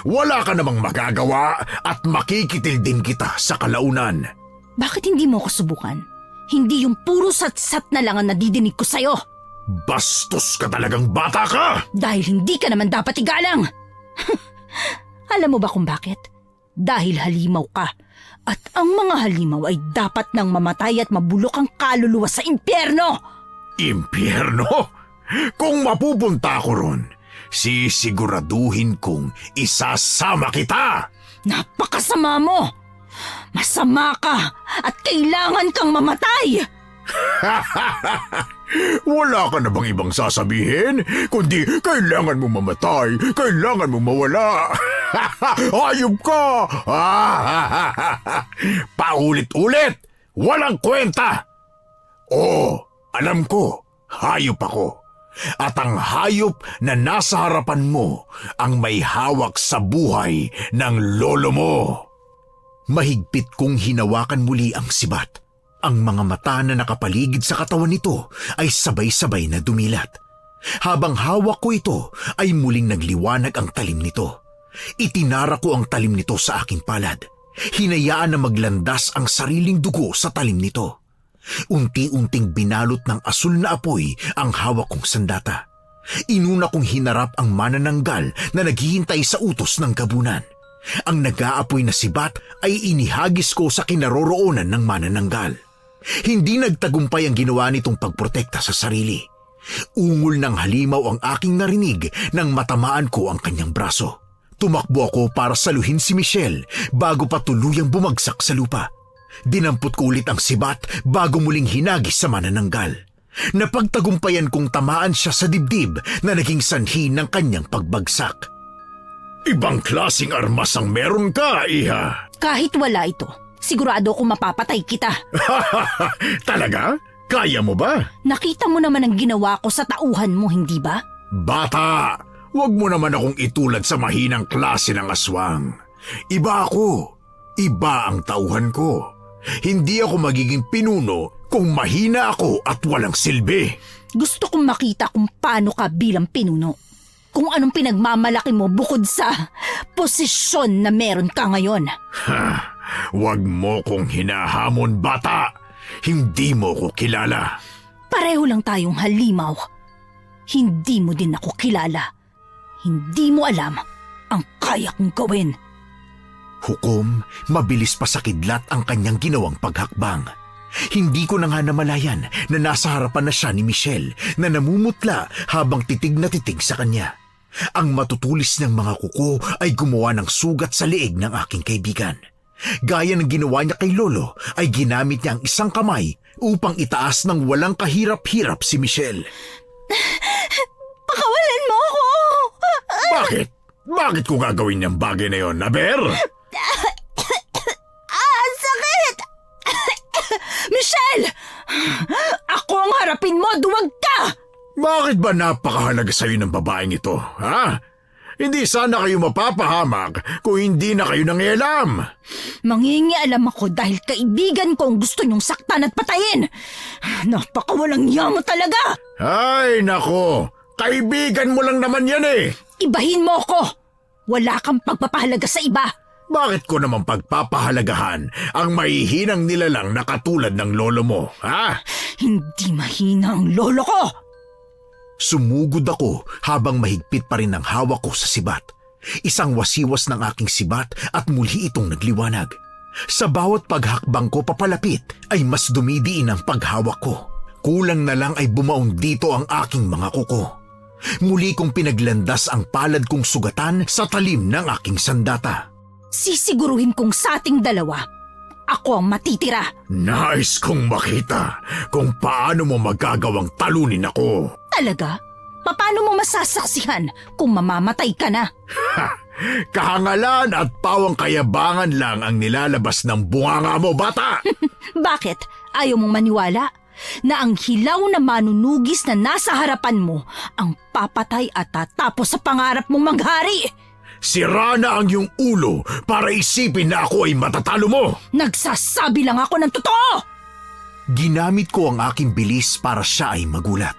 Wala ka namang magagawa at makikitil din kita sa kalaunan. Bakit hindi mo ko subukan? Hindi yung puro satsat na lang ang nadidinig ko sa'yo. Bastos ka talagang bata ka! Dahil hindi ka naman dapat igalang. Alam mo ba kung bakit? Dahil halimaw ka. At ang mga halimaw ay dapat nang mamatay at mabulok ang kaluluwa sa impyerno. Impyerno? Kung mapupunta ako ron, sisiguraduhin kong isasama kita! Napakasama mo! Masama ka at kailangan kang mamatay! Wala ka na bang ibang sasabihin? Kundi kailangan mo mamatay, kailangan mo mawala. Hayop ka! Paulit-ulit! Walang kwenta! Oo, alam ko, hayop ako. At ang hayop na nasa harapan mo ang may hawak sa buhay ng lolo mo. Mahigpit kong hinawakan muli ang sibat. Ang mga mata na nakapaligid sa katawan nito ay sabay-sabay na dumilat. Habang hawak ko ito ay muling nagliwanag ang talim nito. Itinara ko ang talim nito sa aking palad. Hinayaan na maglandas ang sariling dugo sa talim nito. Unti-unting binalot ng asul na apoy ang hawak kong sandata. Inuna kong hinarap ang manananggal na naghihintay sa utos ng gabunan. Ang nag-aapoy na sibat ay inihagis ko sa kinaroroonan ng manananggal. Hindi nagtagumpay ang ginawa nitong pagprotekta sa sarili. Ungol ng halimaw ang aking narinig nang matamaan ko ang kanyang braso. Tumakbo ako para saluhin si Michelle bago pa tuluyang bumagsak sa lupa. Dinampot ko ulit ang sibat bago muling hinagis sa manananggal. Napagtagumpayan kong tamaan siya sa dibdib na naging sanhi ng kanyang pagbagsak. Ibang klaseng armas ang meron ka, iha. Kahit wala ito, sigurado ko mapapatay kita. Talaga? Kaya mo ba? Nakita mo naman ang ginawa ko sa tauhan mo, hindi ba? Bata, wag mo naman akong itulad sa mahinang klase ng aswang. Iba ako. Iba ang tauhan ko. Hindi ako magiging pinuno kung mahina ako at walang silbi. Gusto kong makita kung paano ka bilang pinuno. Kung anong pinagmamalaki mo bukod sa posisyon na meron ka ngayon. Wag mo kong hinahamon, bata. Hindi mo ko kilala. Pareho lang tayong halimaw. Hindi mo din ako kilala. Hindi mo alam ang kaya kong gawin. Hukom, mabilis pa sa kidlat ang kanyang ginawang paghakbang. Hindi ko na nga namalayan na nasa harapan na siya ni Michelle na namumutla habang titig na titig sa kanya. Ang matutulis ng mga kuko ay gumawa ng sugat sa leeg ng aking kaibigan. Gaya ng ginawa niya kay Lolo ay ginamit niya ang isang kamay upang itaas ng walang kahirap-hirap si Michelle. Pakawalan mo ako! Bakit? Bakit ko gagawin niyang bagay na yon, Aber? Sakit! Michelle! Ako ang harapin mo, duwag ka! Bakit ba napakahalaga sa'yo ng babaeng ito, ha? Hindi sana kayo mapapahamak kung hindi na kayo nangialam. Mangingialam ako dahil kaibigan ko ang gusto niyong saktan at patayin. Napakawalang iya mo talaga. Ay, nako. Kaibigan mo lang naman yan eh. Ibahin mo ako. Wala kang pagpapahalaga sa iba. Bakit ko naman pagpapahalagahan ang mahihinang nilalang na katulad ng lolo mo, ha? Hindi mahina ang lolo ko. Sumugod ako habang mahigpit pa rin ang hawak ko sa sibat. Isang wasiwas ng aking sibat at muli itong nagliwanag. Sa bawat paghakbang ko papalapit ay mas dumidiin ang paghawak ko. Kulang na lang ay bumaon dito ang aking mga kuko. Muli kong pinaglandas ang palad kong sugatan sa talim ng aking sandata. Sisiguruhin kong sa ating dalawa, ako ang matitira. Nais kong makita kung paano mo magagawang talunin ako. Talaga? Paano mo masasaksihan kung mamamatay ka na? Kahangalan at pawang kayabangan lang ang nilalabas ng bunganga mo, bata! Bakit? Ayaw mong maniwala na ang hilaw na manunugis na nasa harapan mo ang papatay at tatapos sa pangarap mong maghari? Sira na ang iyong ulo para isipin na ako ay matatalo mo! Nagsasabi lang ako ng totoo! Ginamit ko ang aking bilis para siya ay magulat.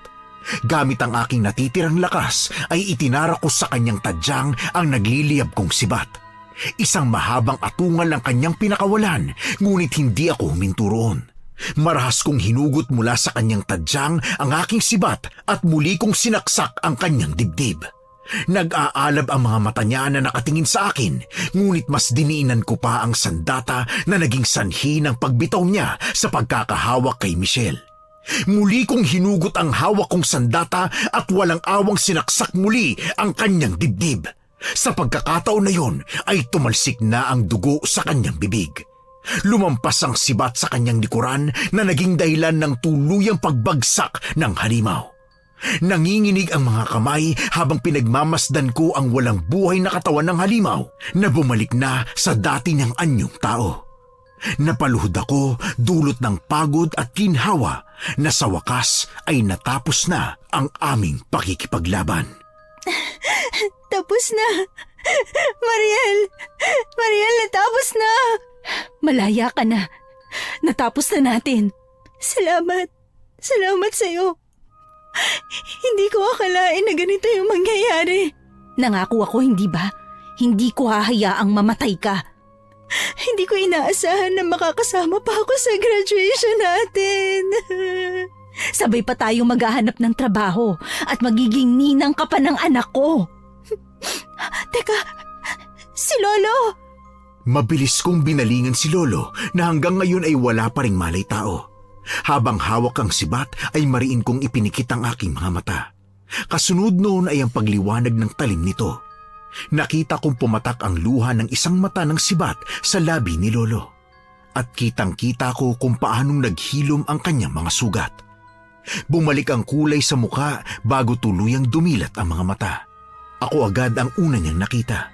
Gamit ang aking natitirang lakas ay itinara ko sa kanyang tadyang ang nagliliyab kong sibat. Isang mahabang atungal ang kanyang pinakawalan, ngunit hindi ako huminto roon. Marahas kong hinugot mula sa kanyang tadyang ang aking sibat at muli kong sinaksak ang kanyang dibdib. Nag-aalab ang mga mata niya na nakatingin sa akin, ngunit mas diniinan ko pa ang sandata na naging sanhi ng pagbitaw niya sa pagkakahawak kay Michelle. Muli kong hinugot ang hawak kong sandata at walang awang sinaksak muli ang kanyang dibdib. Sa pagkakataon na yon ay tumalsik na ang dugo sa kanyang bibig. Lumampas ang sibat sa kanyang likuran na naging dahilan ng tuluyang pagbagsak ng halimaw. Nanginginig ang mga kamay habang pinagmamasdan ko ang walang buhay na katawan ng halimaw na bumalik na sa dati niyang anyong tao. Napaluhod ako dulot ng pagod at ginhawa na sa wakas ay natapos na ang aming pakikipaglaban. Tapos na. Mariel! Mariel, natapos na! Malaya ka na. Natapos na natin. Salamat. Salamat sa'yo. Hindi ko akalain na ganito yung mangyayari. Nangako ako, hindi ba? Hindi ko hahayaang mamatay ka. Hindi ko inaasahan na makakasama pa ako sa graduation natin. Sabay pa tayong maghahanap ng trabaho at magiging ninang ka pa ng anak ko. Teka, si Lolo! Mabilis kong binalingan si Lolo na hanggang ngayon ay wala pa ring malay tao. Habang hawak ang sibat ay mariin kong ipinikit ang aking mga mata. Kasunod noon ay ang pagliwanag ng talim nito. Nakita kong pumatak ang luha ng isang mata ng sibat sa labi ni Lolo. At kitang-kita ko kung paanong naghilom ang kanyang mga sugat. Bumalik ang kulay sa muka bago tuluyang dumilat ang mga mata. Ako agad ang una niyang nakita.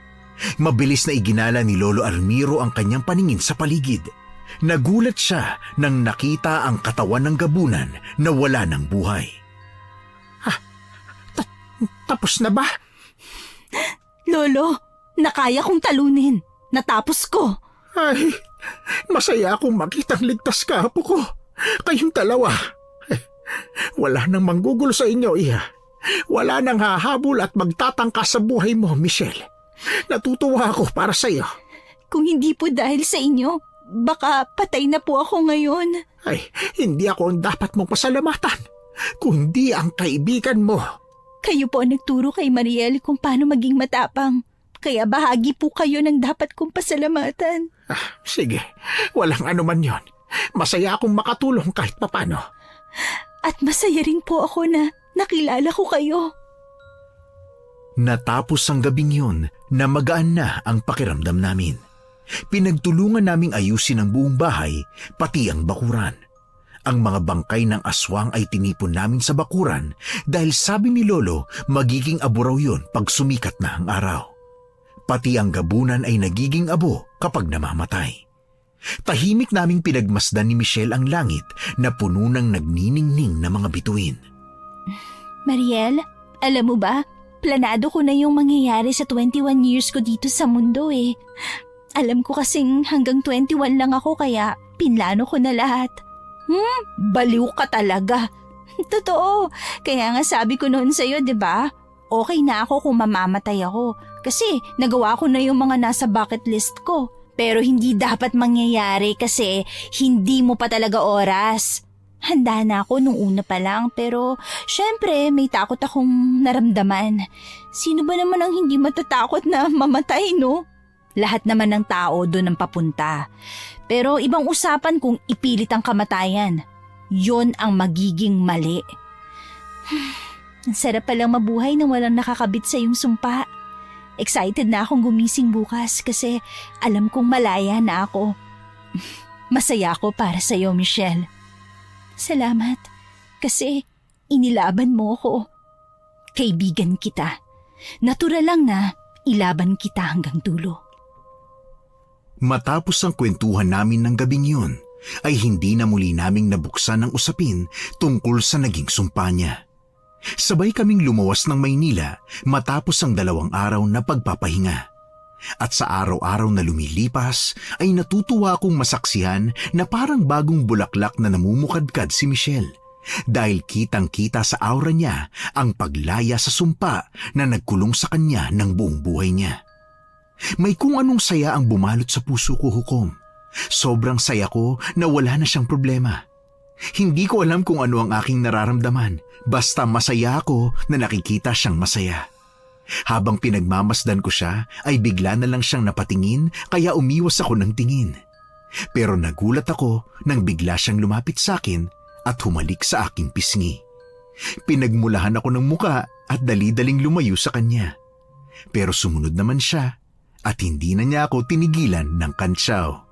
Mabilis na iginala ni Lolo Almiro ang kanyang paningin sa paligid. Nagulat siya nang nakita ang katawan ng gabunan na wala ng buhay. Tapos na ba? Lolo, nakaya kong talunin. Natapos ko. Ay, masaya akong makitang ligtas ka, apo ko. Kayong dalawa. Wala nang manggugulo sa inyo, Iha. Wala nang hahabol at magtatangka sa buhay mo, Michelle. Natutuwa ako para sa iyo. Kung hindi po dahil sa inyo, baka patay na po ako ngayon. Ay, hindi ako ang dapat mong pasalamatan, kundi ang kaibigan mo. Kayo po ang nagturo kay Mariel kung paano maging matapang. Kaya bahagi po kayo ng dapat kong pasalamatan. Sige, walang anuman yon. Masaya akong makatulong kahit papano. At masaya rin po ako na nakilala ko kayo. Natapos ang gabing yun na magaan na ang pakiramdam namin. Pinagtulungan naming ayusin ang buong bahay, pati ang bakuran. Ang mga bangkay ng aswang ay tinipon namin sa bakuran dahil sabi ni Lolo magiging abo raw yun pag sumikat na ang araw. Pati ang gabunan ay nagiging abo kapag namamatay. Tahimik naming pinagmasdan ni Michelle ang langit na puno ng nagniningning na mga bituin. Mariel, alam mo ba, planado ko na yung mangyayari sa 21 years ko dito sa mundo eh. Alam ko kasing hanggang 21 lang ako kaya pinlano ko na lahat. Baliw ka talaga. Totoo. Kaya nga sabi ko noon sa'yo, di ba? Okay na ako kung mamamatay ako. Kasi nagawa ko na yung mga nasa bucket list ko. Pero hindi dapat mangyayari kasi hindi mo pa talaga oras. Handa na ako nung una pa lang pero syempre may takot akong naramdaman. Sino ba naman ang hindi matatakot na mamatay, no? Lahat naman ng tao doon ang papunta. Pero ibang usapan kung ipilit ang kamatayan. Yon ang magiging mali. Ang sarap palang mabuhay na walang nakakabit sa iyong sumpa. Excited na akong gumising bukas kasi alam kong malaya na ako. Masaya ako para sa iyo, Michelle. Salamat kasi inilaban mo ako. Kaibigan kita. Natural lang na ilaban kita hanggang dulo. Matapos ang kwentuhan namin ng gabing yun, ay hindi na muli naming nabuksan ang usapin tungkol sa naging sumpa niya. Sabay kaming lumawas ng Maynila matapos ang 2 araw na pagpapahinga. At sa araw-araw na lumilipas ay natutuwa akong masaksihan na parang bagong bulaklak na namumukadkad si Michelle dahil kitang-kita sa aura niya ang paglaya sa sumpa na nagkulong sa kanya ng buong buhay niya. May kung anong saya ang bumalot sa puso ko, Hukom. Sobrang saya ko na wala na siyang problema. Hindi ko alam kung ano ang aking nararamdaman, basta masaya ako na nakikita siyang masaya. Habang pinagmamasdan ko siya, ay bigla na lang siyang napatingin kaya umiwas ako ng tingin. Pero nagulat ako nang bigla siyang lumapit sa akin at humalik sa aking pisngi. Pinagmulahan ako ng muka at dali-daling lumayo sa kanya. Pero sumunod naman siya at hindi na niya ako tinigilan ng kantsaw.